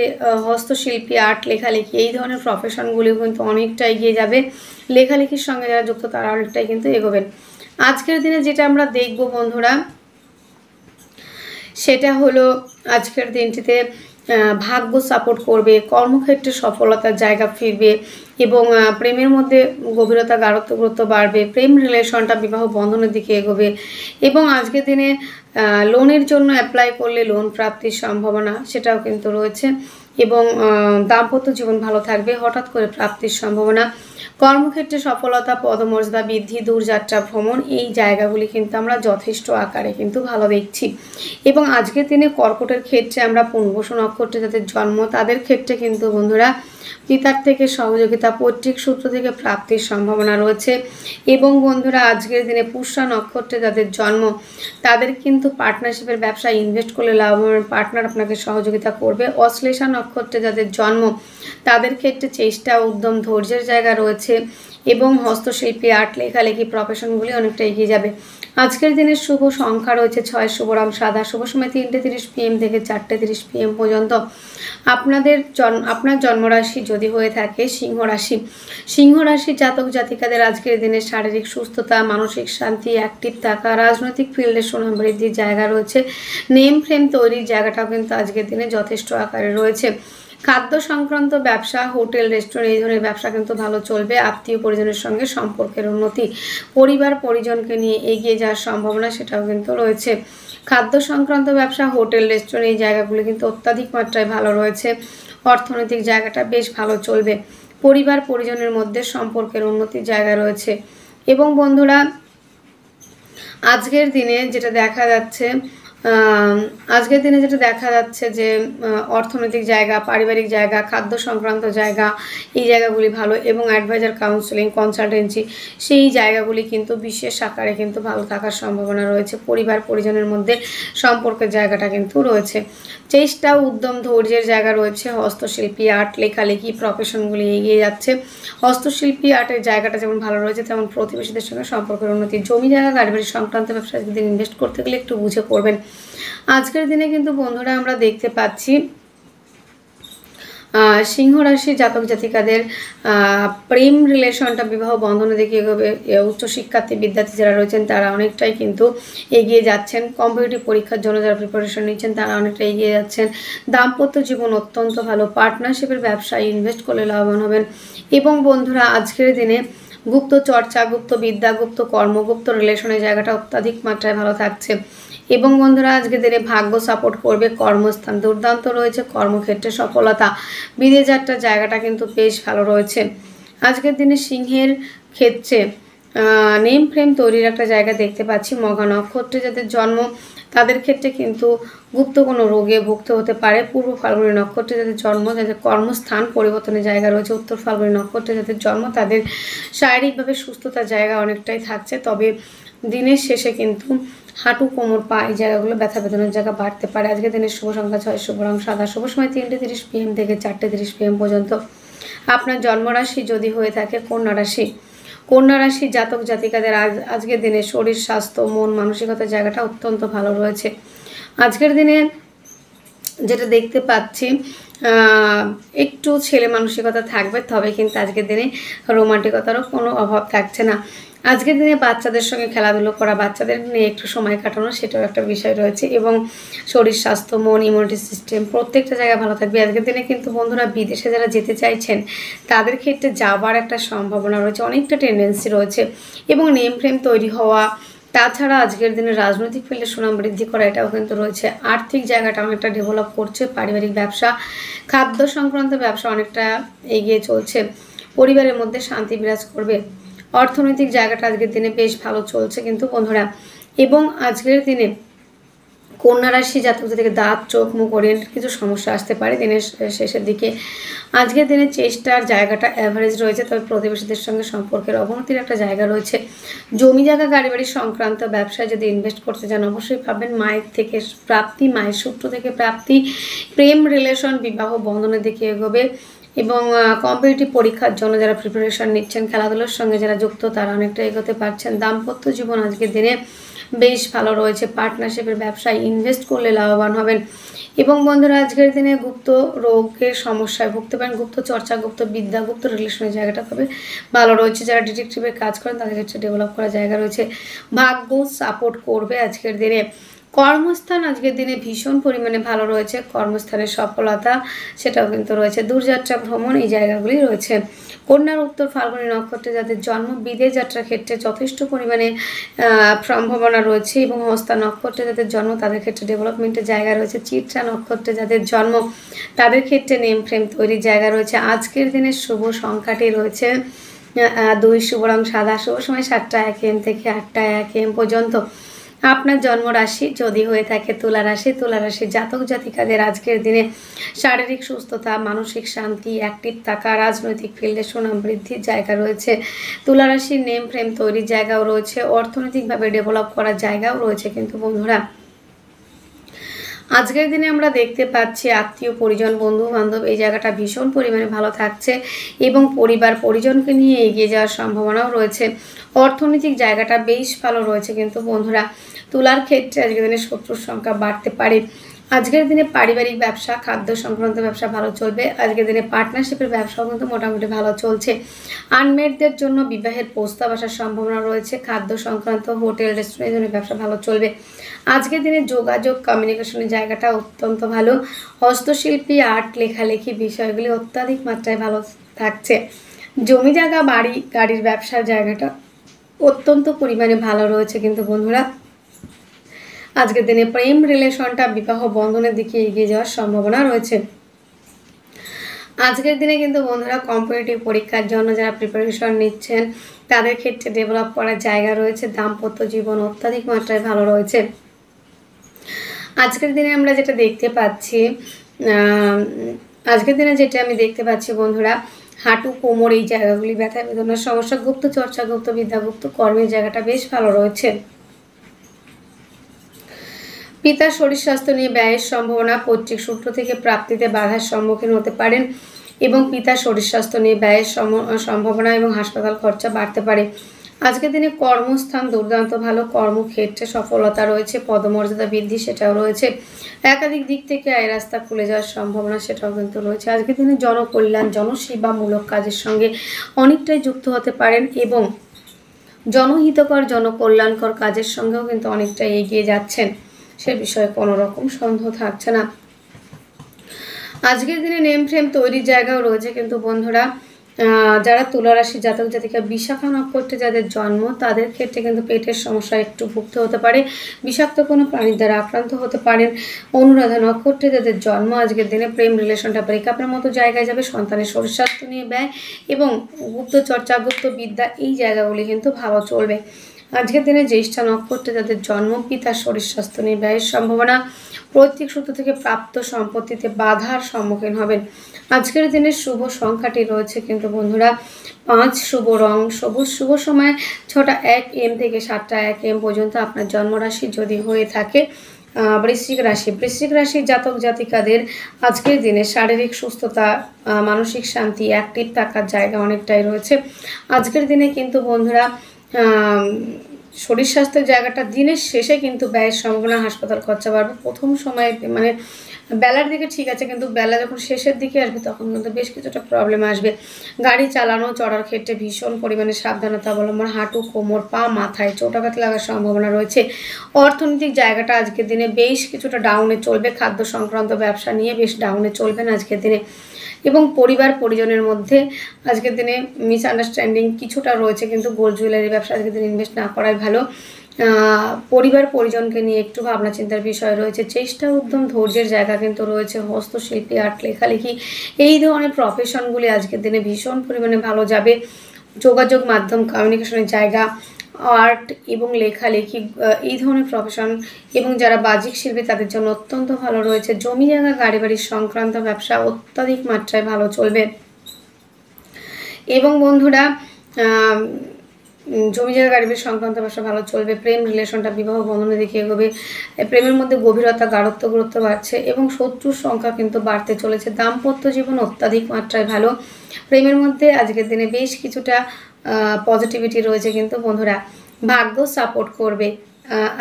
হস্তশিল্পী, আর্ট, লেখালেখি এই ধরনের প্রফেশনগুলিও কিন্তু অনেকটা এগিয়ে যাবে। লেখালেখির সঙ্গে যারা যুক্ত তারা অনেকটাই কিন্তু এগোবেন। আজকের দিনে যেটা আমরা দেখব বন্ধুরা সেটা হলো আজকের দিনটিতে ভাগ্য সাপোর্ট করবে, কর্মক্ষেত্রে সফলতার জায়গা ফিরবে এবং প্রেমের মধ্যে গভীরতা, গাঢ়ত্ব, গুরুত্ব বাড়বে। প্রেম রিলেশনটা বিবাহ বন্ধনের দিকে এগোবে এবং আজকের দিনে লোনের জন্য অ্যাপ্লাই করলে লোন প্রাপ্তির সম্ভাবনা সেটাও কিন্তু রয়েছে। এবং দাম্পত্য জীবন ভালো থাকবে। হঠাৎ করে প্রাপ্তির সম্ভাবনা, কর্মক্ষেত্রে সফলতা, পদমর্যাদা বৃদ্ধি, দূরযাত্রা ভ্রমণ, এই জায়গাগুলি কিন্তু আমরা যথেষ্ট আকারে কিন্তু ভালো দেখছি। এবং আজকের দিনে কর্কটের ক্ষেত্রে আমরা পুনর্বসু নক্ষত্রে যাদের জন্ম তাদের ক্ষেত্রে কিন্তু বন্ধুরা পিতার থেকে সহযোগিতা, পৈতৃক সূত্র থেকে প্রাপ্তির সম্ভাবনা রয়েছে। এবং বন্ধুরা আজকের দিনে পুষ্যা নক্ষত্রে যাদের জন্ম তাদের কিন্তু পার্টনারশিপের ব্যবসায় ইনভেস্ট করলে লাভবান পার্টনার আপনাকে সহযোগিতা করবে। অশ্লেষা নক্ষত্রে যাদের জন্ম তাদের ক্ষেত্রে চেষ্টা, উদ্যম, ধৈর্যের জায়গা রয়েছে এবং হস্তশিল্পী, আর্ট, লেখালেখি প্রফেশনগুলি অনেকটা এগিয়ে যাবে। আজকের দিনের শুভ সংখ্যা রয়েছে 6, শুভ রং সাদা, শুভ সময় 3:30 PM থেকে 4:30 PM পর্যন্ত। আপনার জন্মরাশি যদি হয়ে থাকে সিংহ রাশি, সিংহ রাশির জাতক জাতিকাদের আজকের দিনে শারীরিক সুস্থতা, মানসিক শান্তি, অ্যাক্টিভ থাকা, রাজনৈতিক ফিল্ডে সুনাম বৃদ্ধির জায়গা রয়েছে। নেম ফ্রেম তৈরির জায়গাটাও কিন্তু আজকের দিনে যথেষ্ট আকারে রয়েছে। খাদ্য সংক্রান্ত ব্যবসা, হোটেল, রেস্টুরেন্ট, এই ধরনের ব্যবসা কিন্তু ভালো চলবে। আত্মীয় পরিজনের সঙ্গে সম্পর্কের উন্নতি, পরিবার পরিজনকে নিয়ে এগিয়ে যাওয়ার সম্ভাবনা সেটাও কিন্তু রয়েছে। খাদ্য সংক্রান্ত ব্যবসা, হোটেল, রেস্টুরেন্ট, এই জায়গাগুলি কিন্তু অত্যাধিক মাত্রায় ভালো রয়েছে। অর্থনৈতিক জায়গাটা বেশ ভালো চলবে। পরিবার পরিজনের মধ্যে সম্পর্কের উন্নতির জায়গা রয়েছে। এবং বন্ধুরা আজকের দিনে যেটা দেখা যাচ্ছে যে অর্থনৈতিক জায়গা, পারিবারিক জায়গা, খাদ্য সংক্রান্ত জায়গা, এই জায়গাগুলি ভালো। এবং অ্যাডভাইজার, কাউন্সেলিং, কনসালটেন্সি, সেই জায়গাগুলি কিন্তু বিশেষ আকারে কিন্তু ভালো থাকার সম্ভাবনা রয়েছে। পরিবার পরিজনের মধ্যে সম্পর্কের জায়গাটা কিন্তু রয়েছে। চেষ্টা, উদ্যম, ধৈর্যের জায়গা রয়েছে। হস্তশিল্পী, আর্ট, লেখালেখি প্রফেশনগুলি এগিয়ে যাচ্ছে। হস্তশিল্পী, আর্টের জায়গাটা যেমন ভালো রয়েছে তেমন প্রতিবেশীদের সঙ্গে সম্পর্কের উন্নতি। জমি জায়গা, গাড়ি বাড়ি সংক্রান্ত ব্যবসায় যদি ইনভেস্ট করতে গেলে একটু বুঝে করবেন। আজকের দিনে কিন্তু বন্ধুরা আমরা দেখতে পাচ্ছি সিংহ রাশির জাতক জাতিকাদের প্রেম রিলেশনটা বিবাহ বন্ধনে দেখে এগোবে। উচ্চশিক্ষার্থী বিদ্যার্থী যারা রয়েছেন তারা অনেকটাই কিন্তু এগিয়ে যাচ্ছেন। কম্পিটিটিভ পরীক্ষার জন্য যারা প্রিপারেশন নিচ্ছেন তারা অনেকটা এগিয়ে যাচ্ছেন। দাম্পত্য জীবন অত্যন্ত ভালো। পার্টনারশিপের ব্যবসায় ইনভেস্ট করলে লাভবান হবেন। এবং বন্ধুরা আজকের দিনে গুপ্ত চর্চা, গুপ্ত বিদ্যা, গুপ্ত কর্ম, গুপ্ত রিলেশনের জায়গাটা অত্যাধিক মাত্রায় ভালো থাকছে। এবং বন্ধুরা আজকে দিনে ভাগ্য সাপোর্ট করবে। কর্মস্থান দুর্দান্ত রয়েছে, কর্মক্ষেত্রে সফলতা, বিদেশ যাত্রার জায়গাটা কিন্তু বেশ ভালো রয়েছে। আজকের দিনে সিংহের ক্ষেত্রে নেম ফ্রেম তৈরির একটা জায়গা দেখতে পাচ্ছি। মঘা নক্ষত্রে যাদের জন্ম তাদের ক্ষেত্রে কিন্তু গুপ্ত কোনো রোগে ভুগতে হতে পারে। পূর্ব ফাল্গুনী নক্ষত্রে যাদের জন্ম, যাদের কর্মস্থান পরিবর্তনের জায়গা রয়েছে। উত্তর ফাল্গুনী নক্ষত্রে যাদের জন্ম তাদের শারীরিকভাবে সুস্থতার জায়গা অনেকটাই থাকছে। তবে দিনের শেষে কিন্তু হাঁটু, কোমর, পা, এই জায়গাগুলো ব্যথা বেদনার জায়গা বাড়তে পারে। আজকের দিনের শুভ সংখ্যা 6, শুভ রং সাদা, শুভ সময় 3:30 PM থেকে 4:30 PM পর্যন্ত। আপনার জন্মরাশি যদি হয়ে থাকে কন্যা রাশি, কন্যা রাশি জাতক জাতিকাদের আজকের দিনে শরীর স্বাস্থ্য, মন, মানসিকতার জায়গাটা অত্যন্ত ভালো রয়েছে। আজকের দিনে যেটা দেখতে পাচ্ছি একটু ছেলে মানসিকতা থাকবে, তবে কিন্তু আজকের দিনে রোমান্টিকতারও কোনো অভাব থাকছে না। আজকের দিনে বাচ্চাদের সঙ্গে খেলাধুলো করা, বাচ্চাদের নিয়ে একটু সময় কাটানো, সেটাও একটা বিষয় রয়েছে। এবং শরীর স্বাস্থ্য, মন, ইমিউনিটি সিস্টেম প্রত্যেকটা জায়গায় ভালো থাকবে। আজকের দিনে কিন্তু বন্ধুরা বিদেশে যারা যেতে চাইছেন তাদের ক্ষেত্রে যাবার একটা সম্ভাবনা রয়েছে, অনেকটা টেন্ডেন্সি রয়েছে। এবং নেম ফ্রেম তৈরি হওয়া, তাছাড়া আজকের দিনে রাজনৈতিক ফিল্ডে সুনাম বৃদ্ধি করা, এটাও কিন্তু রয়েছে। আর্থিক জায়গাটা অনেকটা ডেভেলপ করছে। পারিবারিক ব্যবসা, খাদ্য সংক্রান্ত ব্যবসা অনেকটা এগিয়ে চলছে। পরিবারের মধ্যে শান্তি বিরাজ করবে। অর্থনৈতিক জায়গাটা আজকের দিনে বেশ ভালো চলছে কিন্তু বন্ধুরা। এবং আজকের দিনে কন্যা রাশি জাতক থেকে দাঁত, চোখ, মুখ, ওরিয়েন্টেড কিছু সমস্যা আসতে পারে দিনের শেষের দিকে। আজকের দিনে চেষ্টার জায়গাটা অ্যাভারেজ রয়েছে, তবে প্রতিবেশীদের সঙ্গে সম্পর্কের অবনতির একটা জায়গা রয়েছে। জমি জায়গা, গাড়ি বাড়ি সংক্রান্ত ব্যবসায় যদি ইনভেস্ট করতে চান অবশ্যই পাবেন। মায়ের থেকে প্রাপ্তি, মায়ের সূত্র থেকে প্রাপ্তি, প্রেম রিলেশন, বিবাহ বন্ধনের দিকে এগোবে। এবং কম্পিটিটিভ পরীক্ষার জন্য যারা প্রিপারেশন নিচ্ছেন, খেলাধুলার সঙ্গে যারা যুক্ত তারা অনেকটা এগোতে পারছেন। দাম্পত্য জীবন আজকের দিনে বেশ ভালো রয়েছে। পার্টনারশিপের ব্যবসায় ইনভেস্ট করলে লাভবান হবেন। এবং বন্ধুরা আজকের দিনে গুপ্ত রোগের সমস্যায় ভুগতে পারেন। গুপ্ত চর্চা, গুপ্ত বিদ্যা, গুপ্ত রিলেশনের জায়গাটা তবে ভালো রয়েছে। যারা ডিটেকটিভের কাজ করেন তাদের ক্ষেত্রে ডেভেলপ করার জায়গা রয়েছে। ভাগ্য সাপোর্ট করবে আজকের দিনে। কর্মস্থান আজকের দিনে ভীষণ পরিমাণে ভালো রয়েছে, কর্মস্থানের সফলতা সেটাও কিন্তু রয়েছে। দূরযাত্রা ভ্রমণ এই জায়গাগুলি রয়েছে। কন্যার উত্তর ফাল্গুনী নক্ষত্রে যাদের জন্ম, বিদেশ যাত্রার ক্ষেত্রে যথেষ্ট পরিমাণে সম্ভাবনা রয়েছে এবং হস্তা নক্ষত্রে যাদের জন্ম তাদের ক্ষেত্রে ডেভেলপমেন্টের জায়গা রয়েছে। চিত্রা নক্ষত্রে যাদের জন্ম তাদের ক্ষেত্রে নেম ফ্রেম তৈরির জায়গা রয়েছে। আজকের দিনের শুভ সংখ্যাটি রয়েছে 2, শুভ রং সাদা, শুভ সময় 7টা 1 AM থেকে 8টা 1 AM পর্যন্ত। আপনার জন্মরাশি যদি হয়ে থাকে তুলা রাশি, তুলা রাশির জাতক জাতিকাদের আজকের দিনে শারীরিক সুস্থতা, মানসিক শান্তি, অ্যাক্টিভ থাকা, রাজনৈতিক ফিল্ডে সুনাম বৃদ্ধির জায়গা রয়েছে। তুলা রাশির নেম ফ্রেম তৈরির জায়গাও রয়েছে, অর্থনৈতিকভাবে ডেভেলপ করার জায়গাও রয়েছে। কিন্তু বন্ধুরা আজকের দিনে আমরা দেখতে পাচ্ছি আত্মীয় পরিজন, বন্ধু বান্ধব এই জায়গাটা ভীষণ পরিমাণে ভালো থাকছে এবং পরিবার পরিজনকে নিয়ে এগিয়ে যাওয়ার সম্ভাবনাও রয়েছে। অর্থনৈতিক জায়গাটা বেশ ভালো রয়েছে। কিন্তু বন্ধুরা তুলার ক্ষেত্রে আজকের দিনে শত্রুর সংখ্যা বাড়তে পারে। আজকের দিনে পারিবারিক ব্যবসা, খাদ্য সংক্রান্ত ব্যবসা ভালো চলবে। আজকের দিনে পার্টনারশিপের ব্যবসাও কিন্তু মোটামুটি ভালো চলছে। আনমেডদের জন্য বিবাহের প্রস্তাব আসার সম্ভাবনা রয়েছে। খাদ্য সংক্রান্ত হোটেল রেস্টুরেন্টের ব্যবসা ভালো চলবে। আজকের দিনে যোগাযোগ কমিউনিকেশনের জায়গাটা অত্যন্ত ভালো। হস্তশিল্পী, আর্ট, লেখালেখি বিষয়গুলি অত্যাধিক মাত্রায় ভালো থাকছে। জমি জায়গা, বাড়ি, গাড়ির ব্যবসার জায়গাটা অত্যন্ত পরিমাণে ভালো রয়েছে। কিন্তু বন্ধুরা আজকের দিনে প্রেম রিলেশনটা বিবাহ বন্ধনের দিকে এগিয়ে যাওয়ার সম্ভাবনা রয়েছে। আজকের দিনে কিন্তু বন্ধুরা কম্পিটিটিভ পরীক্ষার জন্য যারা প্রিপারেশন নিচ্ছেন তাদের ক্ষেত্রে ডেভেলপ করার জায়গা রয়েছে। দাম্পত্য জীবন অত্যাধিক মাত্রায় ভালো রয়েছে। আজকের দিনে আমরা যেটা দেখতে পাচ্ছি, আমি দেখতে পাচ্ছি বন্ধুরা হাঁটু, কোমর এই জায়গাগুলি ব্যথা বেদনার সমস্যা, গুপ্ত চর্চা, গুপ্ত বিদ্যা, গুপ্ত কর্মের জায়গাটা বেশ ভালো রয়েছে। পিতার শরীর স্বাস্থ্য নিয়ে ব্যয়ের সম্ভাবনা, পৈতৃক সূত্র থেকে প্রাপ্তিতে বাধার সম্মুখীন হতে পারেন এবং পিতার শরীর স্বাস্থ্য নিয়ে ব্যয়ের সম্ভাবনা এবং হাসপাতাল খরচা বাড়তে পারে। আজকের দিনে কর্মস্থান দুর্দান্ত ভালো, কর্মক্ষেত্রে সফলতা রয়েছে, পদমর্যাদা বৃদ্ধি সেটাও রয়েছে। একাধিক দিক থেকে আয় রাস্তা খুলে যাওয়ার সম্ভাবনা সেটাও কিন্তু রয়েছে। আজকের দিনে জনকল্যাণ, জনসেবামূলক কাজের সঙ্গে অনেকটাই যুক্ত হতে পারেন এবং জনহিতকর, জনকল্যাণকর কাজের সঙ্গেও কিন্তু অনেকটাই এগিয়ে যাচ্ছেন। সে বিষয়ে কোনো রকম সন্দেহ থাকছে না। আজকের দিনে নেম ফ্রেম তৈরির জায়গাও রয়েছে। কিন্তু বন্ধুরা যারা তুলা রাশি জাতক জাতিকা, বিশাখা নক্ষত্রে যাদের জন্ম তাদের ক্ষেত্রে কিন্তু পেটের সমস্যা একটু ভুগতে হতে পারে, বিষাক্ত কোনো প্রাণীর দ্বারা আক্রান্ত হতে পারেন। অনুরাধা নক্ষত্রে যাদের জন্ম আজকের দিনে প্রেম রিলেশনটা ব্রেকআপের মতো জায়গায় যাবে। সন্তানের শরীর স্বাস্থ্য নিয়ে ব্যয় এবং গুপ্ত চর্চা, গুপ্ত বিদ্যা এই জায়গাগুলি কিন্তু ভালো চলবে। আজকের দিনে জ্যেষ্ঠা নক্ষত্রে যাদের জন্ম, পিতার শরীর স্বাস্থ্য নিয়ে ব্যয়ের সম্ভাবনা, পৈতৃক সূত্র থেকে প্রাপ্ত সম্পত্তিতে বাধার সম্মুখীন হবেন। আজকের দিনে শুভ সংখ্যাটি রয়েছে কিন্তু বন্ধুরা 5, শুভ রং সবুজ, শুভ সময় 6টা 1 AM থেকে 7টা 1 AM পর্যন্ত। আপনার জন্মরাশি যদি হয়ে থাকে বৃশ্চিক রাশি, বৃশ্চিক রাশির জাতক জাতিকাদের আজকের দিনে শারীরিক সুস্থতা, মানসিক শান্তি, অ্যাক্টিভ থাকার জায়গা অনেকটাই রয়েছে। আজকের দিনে কিন্তু বন্ধুরা শরীর স্বাস্থ্যের জায়গাটা দিনের শেষে কিন্তু ব্যয়ের সম্ভাবনা, হাসপাতাল খরচা বাড়বে। প্রথম সময় মানে বেলার দিকে ঠিক আছে, কিন্তু বেলা যখন শেষের দিকে আসবে তখন কিন্তু বেশ কিছুটা প্রবলেম আসবে। গাড়ি চালানো চড়ার ক্ষেত্রে ভীষণ পরিমাণে সাবধানতা অবলম্বন, হাঁটু, কোমর, পা, মাথায় চোটাঘাত লাগার সম্ভাবনা রয়েছে। অর্থনৈতিক জায়গাটা আজকের দিনে বেশ কিছুটা ডাউনে চলবে। খাদ্য সংক্রান্ত ব্যবসা নিয়ে বেশ ডাউনে চলবেন আজকের দিনে এবং পরিবার পরিজনের মধ্যে আজকের দিনে মিসআন্ডারস্ট্যান্ডিং কিছুটা রয়েছে। কিন্তু গোল্ড জুয়েলারি ব্যবসা আজকের দিনে ইনভেস্ট না করাই ভালো। পরিবার পরিজনকে নিয়ে একটু ভাবনা চিন্তার বিষয় রয়েছে। চেষ্টা, উদ্যম, ধৈর্যের জায়গা কিন্তু রয়েছে। হস্তশিল্পী, আর্ট, লেখালেখি এই ধরনের প্রফেশনগুলি আজকের দিনে ভীষণ পরিমাণে ভালো যাবে। যোগাযোগ মাধ্যম, কমিউনিকেশনের জায়গা, আর্ট এবং লেখালেখি এই ধরনের প্রফেশন এবং যারা বাহ্যিক শিল্পী তাদের জন্য অত্যন্ত ভালো রয়েছে। জমি জায়গা, গাড়ি বাড়ির সংক্রান্ত ব্যবসা অত্যাধিক মাত্রায় ভালো চলবে এবং বন্ধুরা জমি জায়গা, গাড়ি বাড়ির সংক্রান্ত ব্যবসা ভালো চলবে। প্রেম রিলেশনটা বিবাহ বন্ধনে দেখে এগোবে। প্রেমের মধ্যে গভীরতা, গাঢ়ত্ব, গুরুত্ব বাড়ছে এবং শত্রুর সংখ্যা কিন্তু বাড়তে চলেছে। দাম্পত্য জীবন অত্যাধিক মাত্রায় ভালো। প্রেমের মধ্যে আজকের দিনে বেশ কিছুটা পজিটিভিটি রয়েছে। কিন্তু বন্ধুরা ভাগ্য সাপোর্ট করবে।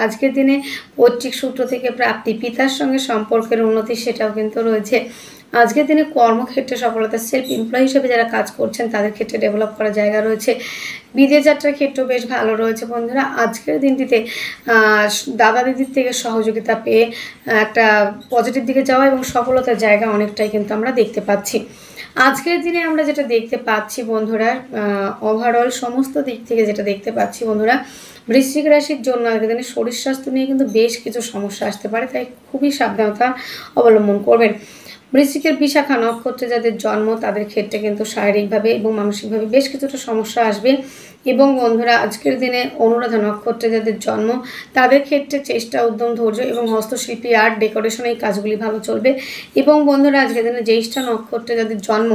আজকের দিনে পৈতৃক সূত্র থেকে প্রাপ্তি, পিতার সঙ্গে সম্পর্কের উন্নতি সেটাও কিন্তু রয়েছে। আজকের দিনে কর্মক্ষেত্রে সফলতা, সেলফ এমপ্লয়ি হিসেবে যারা কাজ করছেন তাদের ক্ষেত্রে ডেভেলপ করার জায়গা রয়েছে। বিদেশ যাত্রার ক্ষেত্রেও বেশ ভালো রয়েছে বন্ধুরা। আজকের দিনটিতে দাদা দিদির থেকে সহযোগিতা পেয়ে একটা পজিটিভ দিকে যাওয়া এবং সফলতার জায়গা অনেকটাই কিন্তু আমরা দেখতে পাচ্ছি। আজকের দিনে আমরা যেটা দেখতে পাচ্ছি বন্ধুরা, ওভারঅল সমস্ত দিক থেকে যেটা দেখতে পাচ্ছি বন্ধুরা, বৃশ্চিক রাশির জন্য আজকের দিনে শরীর স্বাস্থ্য নিয়ে কিন্তু বেশ কিছু সমস্যা আসতে পারে, তাই খুবই সাবধানতা অবলম্বন করবেন। বৃশ্চিকের বিশাখা নক্ষত্রে যাদের জন্ম তাদের ক্ষেত্রে কিন্তু শারীরিকভাবে এবং মানসিকভাবে বেশ কিছুটা সমস্যা আসবে। এবং বন্ধুরা আজকের দিনে অনুরাধা নক্ষত্রে যাদের জন্ম তাদের ক্ষেত্রে চেষ্টা, উদ্যম, ধৈর্য এবং হস্তশিল্পী, আর্ট, ডেকোরেশন এই কাজগুলি ভালো চলবে। এবং বন্ধুরা আজকের দিনে জ্যেষ্ঠা নক্ষত্রে যাদের জন্ম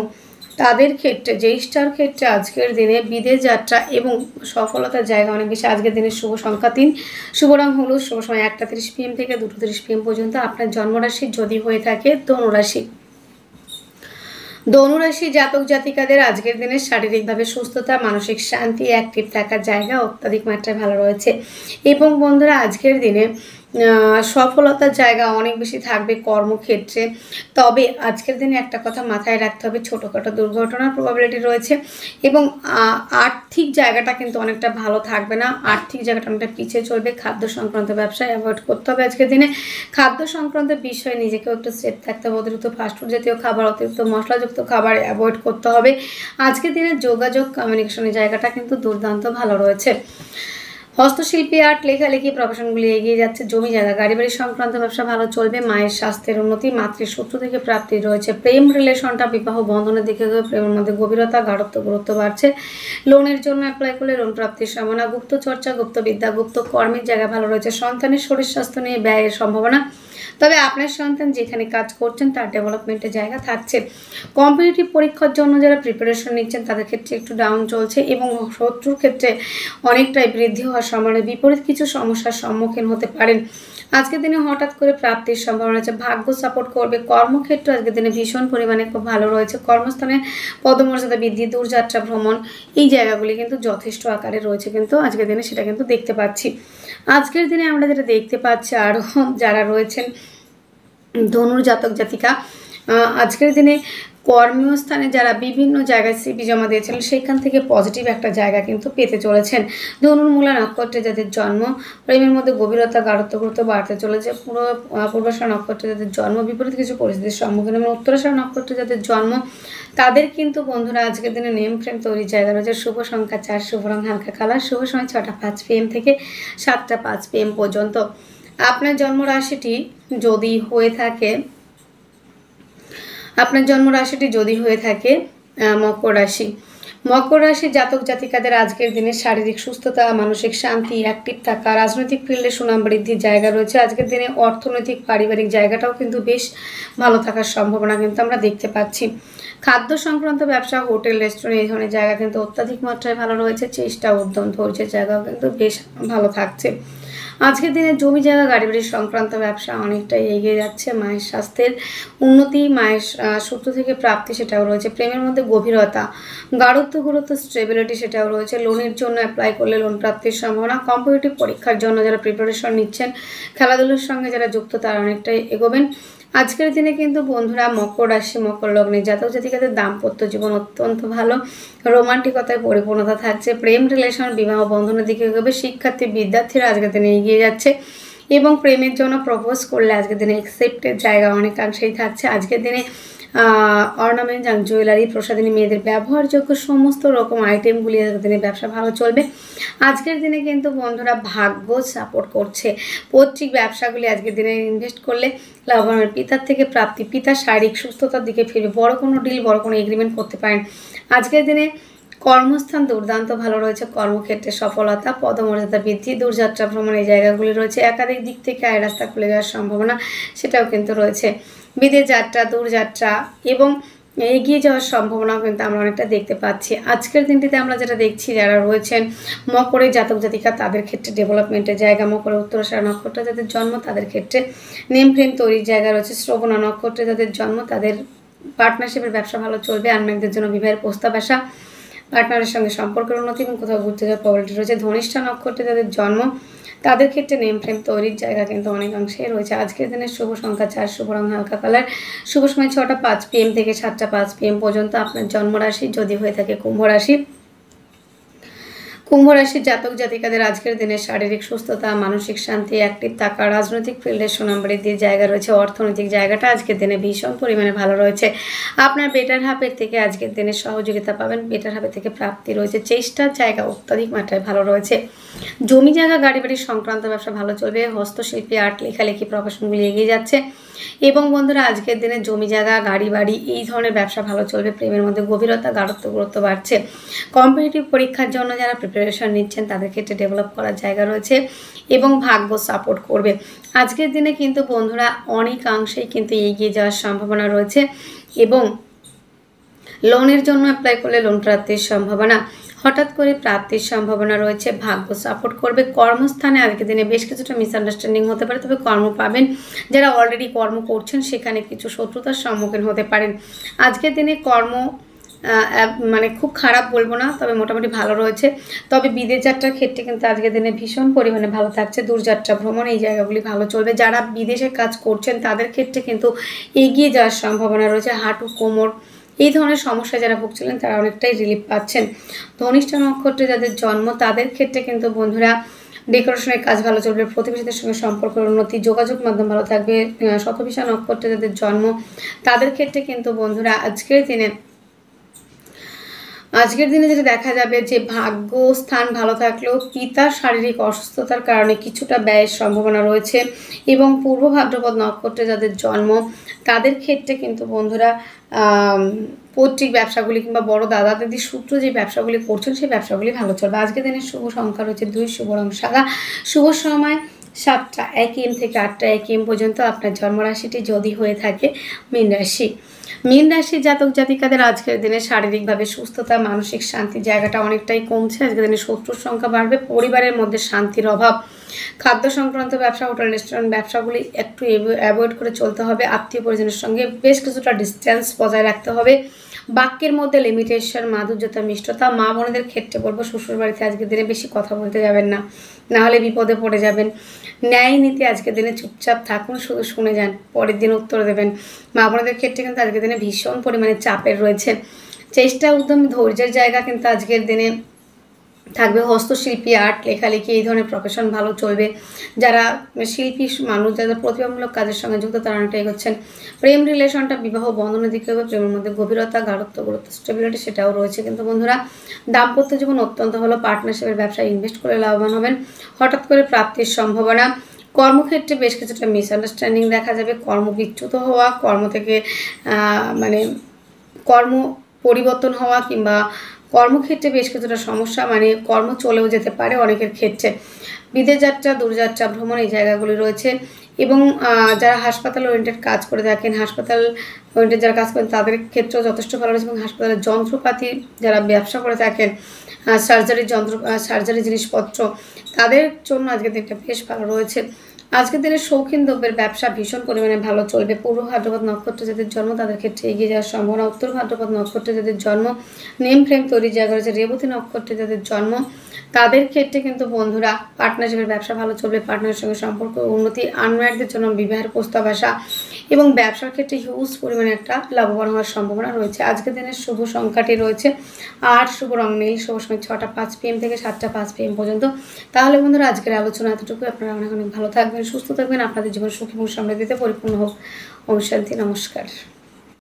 তাদের ক্ষেত্রে, জ্যেষ্ঠার ক্ষেত্রে আজকের দিনে বিদেশ যাত্রা এবং সফলতার জায়গা অনেক বেশি। আজকের দিনের শুভ সংখ্যা 3, শুভ রং হলুদ, শুভ সময় 1:30 PM থেকে 2:30 PM পর্যন্ত। আপনার জন্মরাশি যদি হয়ে থাকে ধনুরাশি, ধনুরাশি জাতক জাতিকাদের আজকের দিনে শারীরিকভাবে সুস্থতা, মানসিক শান্তি, অ্যাক্টিভ থাকার জায়গা অত্যাধিক মাত্রায় ভালো রয়েছে। এবং বন্ধুরা আজকের দিনে সফলতার জায়গা অনেক বেশি থাকবে কর্মক্ষেত্রে। তবে আজকের দিনে একটা কথা মাথায় রাখতে হবে, ছোটোখাটো দুর্ঘটনার প্রবাবিলিটি রয়েছে। এবং আর্থিক জায়গাটা কিন্তু অনেকটা ভালো থাকবে না, আর্থিক জায়গাটা অনেকটা পিছিয়ে চলবে। খাদ্য সংক্রান্ত ব্যবসায় অ্যাভয়েড করতে হবে আজকের দিনে। খাদ্য সংক্রান্ত বিষয়ে নিজেকেও একটু সেফ থাকতে হবে। অতিরিক্ত ফাস্টফুড জাতীয় খাবার, অতিরিক্ত মশলাযুক্ত খাবার অ্যাভয়েড করতে হবে। আজকের দিনে যোগাযোগ, কমিউনিকেশনের জায়গাটা কিন্তু দুর্দান্ত ভালো রয়েছে। হস্তশিল্পী, আর্ট, লেখালেখি প্রফেশনগুলি এগিয়ে যাচ্ছে। জমি জায়গা, গাড়ি বাড়ি সংক্রান্ত ব্যবসা ভালো চলবে। মায়ের স্বাস্থ্যের উন্নতি, মাতৃশত্রু থেকে প্রাপ্তি রয়েছে। প্রেম রিলেশনটা বিবাহ বন্ধনের দিকে প্রেমের মধ্যে গভীরতা, গাঢ়ত্ব, গুরুত্ব বাড়ছে। লোনের জন্য অ্যাপ্লাই করলে লোন প্রাপ্তির সম্ভাবনা। গুপ্ত চর্চা, গুপ্ত বিদ্যা, গুপ্ত কর্মের জায়গা ভালো রয়েছে। সন্তানের শরীর স্বাস্থ্য নিয়ে ব্যয়ের সম্ভাবনা, তবে আপনার সন্তান যেখানে কাজ করছেন তার ডেভেলপমেন্টের জায়গা থাকছে। কম্পিটিটিভ পরীক্ষার জন্য যারা প্রিপারেশন নিচ্ছেন তাদের ক্ষেত্রে একটু ডাউন চলছে এবং শত্রুর ক্ষেত্রে অনেকটাই বৃদ্ধি হওয়ার সম্ভাবনা, বিপরীত কিছু সমস্যার সম্মুখীন হতে পারেন। আজকের দিনে হঠাৎ করে প্রাপ্তির সম্ভাবনা আছে। ভাগ্য সাপোর্ট করবে। কর্মক্ষেত্র আজকের দিনে ভীষণ পরিমাণে খুব ভালো রয়েছে। কর্মস্থানে পদমর্যাদা বৃদ্ধি, দূরযাত্রা ভ্রমণ এই জায়গাগুলি কিন্তু যথেষ্ট আকারে রয়েছে, কিন্তু আজকের দিনে সেটা কিন্তু দেখতে পাচ্ছি। আজকের দিনে আমরা যেটা দেখতে পাচ্ছি আরও যারা রয়েছেন ধনুর জাতক জাতিকা, আজকের দিনে কর্মস্থানে যারা বিভিন্ন জায়গায় সিভি জমা দিয়েছিলেন সেখান থেকে পজিটিভ একটা জায়গা কিন্তু পেতে চলেছেন। ধনুর মূলা নক্ষত্রে যাদের জন্ম প্রেমের মধ্যে গভীরতা, গাঢ়ত্ব, গুরুত্ব বাড়তে চলেছে। পূর্বাষাঢ়া নক্ষত্রে যাদের জন্ম বিপরীত কিছু পরিস্থিতির সম্মুখীন এবং উত্তরাষাঢ়া নক্ষত্রে যাদের জন্ম তাদের কিন্তু বন্ধুরা আজকের দিনে নেম ফ্রেম তৈরির জায়গা রয়েছে। শুভ সংখ্যা 4, শুভ রং হালকা কালার, শুভ সময় 6:05 PM থেকে 7:05 PM পর্যন্ত। আপনার জন্মরাশিটি যদি হয়ে থাকে মকর রাশি, মকর রাশির জাতক জাতিকাদের আজকের দিনে শারীরিক সুস্থতা, মানসিক শান্তি, অ্যাক্টিভ থাকা, রাজনৈতিক ফিল্ডে সুনাম বৃদ্ধির জায়গা রয়েছে। আজকের দিনে অর্থনৈতিক, পারিবারিক জায়গাটাও কিন্তু বেশ ভালো থাকার সম্ভাবনা কিন্তু আমরা দেখতে পাচ্ছি। খাদ্য সংক্রান্ত ব্যবসা, হোটেল, রেস্টুরেন্ট এই ধরনের জায়গা কিন্তু অত্যাধিক মাত্রায় ভালো রয়েছে। চেষ্টা, উদ্যম, ধৈর্যের জায়গাও কিন্তু বেশ ভালো থাকছে। আজকের দিনে জমি জায়গা, গাড়ি বাড়ি সংক্রান্ত ব্যবসা অনেকটাই এগিয়ে যাচ্ছে। মায়ের স্বাস্থ্যের উন্নতি, মায়ের সূত্র থেকে প্রাপ্তি সেটাও রয়েছে। প্রেমের মধ্যে গভীরতা, গাঢ়ত্ব, গুরুত্ব, স্টেবিলিটি সেটাও রয়েছে। লোনের জন্য অ্যাপ্লাই করলে লোন প্রাপ্তির সম্ভাবনা। কম্পিটিটিভ পরীক্ষার জন্য যারা প্রিপারেশন নিচ্ছেন, খেলাধুলার সঙ্গে যারা যুক্ত তারা অনেকটাই এগোবেন। আজকের দিনে কিন্তু বন্ধুরা মকর রাশি, মকর লগ্নে জাতক জাতিকাদের দাম্পত্য জীবন অত্যন্ত ভালো, রোমান্টিকতায় পরিপূর্ণতা থাকছে। প্রেম রিলেশন, বিবাহ বন্ধনের দিকে এগোবে। শিক্ষার্থী, বিদ্যার্থীরা আজকের দিনে এগিয়ে যাচ্ছে এবং প্রেমের জন্য প্রপোজ করলে আজকের দিনে অ্যাকসেপ্টের জায়গা অনেকাংশেই থাকছে। আজকের দিনে অর্নামেন্ট, জুয়েলারি, প্রসাদিনী, মেয়েদের ব্যবহারযোগ্য সমস্ত রকম আইটেমগুলি আজকের দিনে ব্যবসা ভালো চলবে। আজকের দিনে কিন্তু বন্ধুরা ভাগ্য সাপোর্ট করছে। পৈতৃক ব্যবসাগুলি আজকের দিনে ইনভেস্ট করলে লাভবানের। পিতার থেকে প্রাপ্তি, পিতার শারীরিক সুস্থতার দিকে ফিরবে। বড় কোনো ডিল, বড় কোনো এগ্রিমেন্ট করতে পারেন। আজকের দিনে কর্মস্থান দুর্দান্ত ভালো রয়েছে। কর্মক্ষেত্রে সফলতা, পদমর্যাদা বৃদ্ধি, দূরযাত্রা ভ্রমণ এই জায়গাগুলি রয়েছে। একাধিক দিক থেকে আয় রাস্তা খুলে যাওয়ার সম্ভাবনা সেটাও কিন্তু রয়েছে। বিদেশ যাত্রা, দূরযাত্রা এবং এগিয়ে যাওয়ার সম্ভাবনাও কিন্তু আমরা অনেকটা দেখতে পাচ্ছি। আজকের দিনটিতে আমরা যেটা দেখছি যারা রয়েছেন মকরের জাতক জাতিকা তাদের ক্ষেত্রে ডেভেলপমেন্টের জায়গা। মকরের উত্তরাষাঢ়া নক্ষত্রে যাদের জন্ম তাদের ক্ষেত্রে নেম ফ্রেম তৈরির জায়গা রয়েছে। শ্রবণা নক্ষত্রে যাদের জন্ম তাদের পার্টনারশিপের ব্যবসা ভালো চলবে। আনম্যানদের জন্য বিবাহের প্রস্তাব আসা, পার্টনারের সঙ্গে সম্পর্কের উন্নতি এবং কোথাও ঘুরতে যাওয়ার প্রবলিটি রয়েছে। ধনিষ্ঠা নক্ষত্রে যাদের জন্ম তাদের ক্ষেত্রে নেম ফ্রেম তৈরির জায়গা কিন্তু অনেকাংশেই রয়েছে। আজকের দিনের শুভ সংখ্যা 4, শুভ রং হালকা কালার, শুভ সময় 6টা 5 PM থেকে 7টা 5 PM পর্যন্ত। আপনার জন্মরাশি যদি হয়ে থাকে কুম্ভ রাশি, কুম্ভ রাশির জাতক জাতিকাদের আজকের দিনে শারীরিক সুস্থতা, মানসিক শান্তি, অ্যাক্টিভ থাকা, রাজনৈতিক ফিল্ডে সুনাম বৃদ্ধির জায়গা রয়েছে। অর্থনৈতিক জায়গাটা আজকের দিনে ভীষণ পরিমাণে ভালো রয়েছে। আপনার বেটার হাফের থেকে আজকের দিনে সহযোগিতা পাবেন, বেটার হাফের থেকে প্রাপ্তি রয়েছে। চেষ্টার জায়গা অত্যাধিক মাত্রায় ভালো রয়েছে। জমি জায়গা গাড়ি বাড়ি সংক্রান্ত ব্যবসা ভালো চলবে। হস্তশিল্পী, আর্ট, লেখালেখি প্রফেশনগুলি এগিয়ে যাচ্ছে। এবং বন্ধুরা আজকের দিনে জমি জায়গা গাড়ি বাড়ি এই ধরনের ব্যবসা ভালো চলবে। প্রেমের মধ্যে গভীরতা, গাঢ়ত্ব, গুরুত্ব বাড়ছে। কম্পিটিটিভ পরীক্ষার জন্য যারা প্রিপারেশন নিচ্ছেন তাদের ক্ষেত্রে ডেভেলপ করার জায়গা রয়েছে এবং ভাগ্য সাপোর্ট করবে। আজকের দিনে কিন্তু বন্ধুরা অনেকাংশেই কিন্তু এগিয়ে যাওয়ার সম্ভাবনা রয়েছে এবং লোনের জন্য অ্যাপ্লাই করলে লোন প্রাপ্তির সম্ভাবনা, হঠাৎ করে প্রাপ্তির সম্ভাবনা রয়েছে। ভাগ্য সাপোর্ট করবে। কর্মস্থানে আজকের দিনে বেশ কিছুটা মিসআন্ডারস্ট্যান্ডিং হতে পারে, তবে কর্ম পাবেন। যারা অলরেডি কর্ম করছেন সেখানে কিছু শত্রুতার সম্মুখীন হতে পারেন। আজকের দিনে কর্ম মানে খুব খারাপ বলবো না, তবে মোটামুটি ভালো রয়েছে। তবে বিদেশ যাত্রার ক্ষেত্রে কিন্তু আজকের দিনে ভীষণ পরিমাণে ভালো থাকছে। দূরযাত্রা ভ্রমণ এই জায়গাগুলি ভালো চলবে। যারা বিদেশে কাজ করছেন তাদের ক্ষেত্রে কিন্তু এগিয়ে যাওয়ার সম্ভাবনা রয়েছে। হাঁটু, কোমর এই ধরনের সমস্যা যারা ভুগছিলেন তারা অনেকটাই রিলিফ পাচ্ছেন। ধনিষ্ঠা নক্ষত্রে যাদের জন্ম তাদের ক্ষেত্রে কিন্তু বন্ধুরা ডেকোরেশনের কাজ ভালো চলবে। প্রতিবেশীদের সঙ্গে সম্পর্কের উন্নতি, যোগাযোগ মাধ্যম ভালো থাকবে। শতভিষা নক্ষত্রে যাদের জন্ম তাদের ক্ষেত্রে কিন্তু বন্ধুরা আজকের দিনে যেটা দেখা যাবে যে ভাগ্য স্থান ভালো থাকলেও পিতার শারীরিক অসুস্থতার কারণে কিছুটা ব্যয়ের সম্ভাবনা রয়েছে। এবং পূর্ব ভাদ্রপদ নক্ষত্রে যাদের জন্ম তাদের ক্ষেত্রে কিন্তু বন্ধুরা পৈতৃক ব্যবসাগুলি কিংবা বড় দাদা দাদির সূত্র যে ব্যবসাগুলি করছেন সেই ব্যবসাগুলি ভালো চলবে। আজকের দিনের শুভ সংখ্যা রয়েছে 2, শুভ রং সাদা, শুভ সময় 7টা 1 AM থেকে 8টা 1 AM পর্যন্ত। আপনার জন্মরাশিটি যদি হয়ে থাকে মীন রাশি, মীন রাশির জাতক জাতিকাদের আজকের দিনে শারীরিকভাবে সুস্থতা, মানসিক শান্তির জায়গাটা অনেকটাই কমছে। আজকের দিনে শত্রুর সংখ্যা বাড়বে। পরিবারের মধ্যে শান্তির অভাব। খাদ্য সংক্রান্ত ব্যবসা, হোটেল রেস্টুরেন্ট ব্যবসাগুলি একটু অ্যাভয়েড করে চলতে হবে। আত্মীয় পরিজনের সঙ্গে বেশ কিছুটা ডিস্টেন্স বজায় রাখতে হবে। বাক্যের মধ্যে লিমিটেশন, মাধুর্যতা, মিষ্টতা। মা বোনদের ক্ষেত্রে বলবো শ্বশুর বাড়িতে আজকের দিনে বেশি কথা বলতে যাবেন না, নাহলে বিপদে পড়ে যাবেন। ন্যায় নীতি আজকের দিনে চুপচাপ থাকুন, শুধু শুনে যান, পরের দিন উত্তর দেবেন। মা বোনদের ক্ষেত্রে কিন্তু আজকের দিনে ভীষণ পরিমাণে চাপের রয়েছে। চেষ্টা, উদ্যম, ধৈর্যের জায়গা কিন্তু আজকের দিনে থাকবে। হস্তশিল্পী, আর্ট, লেখালেখি এই ধরনের প্রফেশন ভালো চলবে। যারা শিল্পী মানুষ, যারা প্রতিভামূলক কাজের সঙ্গে যুক্ত তারা অনেকটা এগোচ্ছেন। প্রেম রিলেশনটা বিবাহ বন্ধনের দিকে হবে। প্রেমের মধ্যে গভীরতা, গাঢ়ত্ব, গুরুত্ব, স্টেবিলিটি সেটাও রয়েছে। কিন্তু বন্ধুরা দাম্পত্য জীবন অত্যন্ত ভালো। পার্টনারশিপের ব্যবসায় ইনভেস্ট করে লাভবান হবেন। হঠাৎ করে প্রাপ্তির সম্ভাবনা। কর্মক্ষেত্রে বেশ কিছুটা মিসআন্ডারস্ট্যান্ডিং দেখা যাবে। কর্ম বিচ্যুত হওয়া, কর্ম থেকে মানে কর্ম পরিবর্তন হওয়া কিংবা কর্মক্ষেত্রে বেশ কিছুটা সমস্যা, মানে কর্ম চলেও যেতে পারে অনেকের ক্ষেত্রে। বিদেশ যাত্রা, দূরযাত্রা ভ্রমণ এই জায়গাগুলি রয়েছে। এবং যারা হাসপাতাল ওরিয়েন্টেড কাজ করে থাকেন, হাসপাতাল ওরিয়েন্টেড যারা কাজ করেন তাদের ক্ষেত্রেও যথেষ্ট ভালো রয়েছে। এবং হাসপাতালের যন্ত্রপাতি যারা ব্যবসা করে থাকেন, সার্জারি জিনিসপত্র, তাদের জন্য আজকের দিনটা বেশ ভালো রয়েছে। আজকের দিনে শৌখিন দ্রব্যের ব্যবসা ভীষণ পরিমাণে ভালো চলবে। পূর্ব ভাদ্রপদ নক্ষত্রে যাদের জন্ম তাদের ক্ষেত্রে এগিয়ে যাওয়ার সম্ভাবনা। উত্তর ভাদ্রপদ নক্ষত্রে যাদের জন্ম নেম ফ্রেম তৈরির জায়গা রয়েছে। রেবতী নক্ষত্রে যাদের জন্ম তাদের ক্ষেত্রে কিন্তু বন্ধুরা পার্টনারশিপের ব্যবসা ভালো চলবে। পার্টনারের সঙ্গে সম্পর্ক উন্নতি, আনম্যারিডদের জন্য বিবাহের প্রস্তাব আসা এবং ব্যবসার ক্ষেত্রে হিউজ পরিমাণে একটা লাভবান হওয়ার সম্ভাবনা রয়েছে। আজকের দিনের শুভ সংখ্যাটি রয়েছে 8, শুভ রং নীল, শুভ সময় 6টা 5 PM থেকে 7টা 5 PM পর্যন্ত। তাহলে বন্ধুরা আজকের আলোচনা এতটুকু। আপনারা অনেক অনেক ভালো থাকবেন, সুস্থ থাকবেন, আপনাদের জীবন সুখী এবং সমৃদ্ধিতে পরিপূর্ণ হোক। ওম শান্তি, নমস্কার।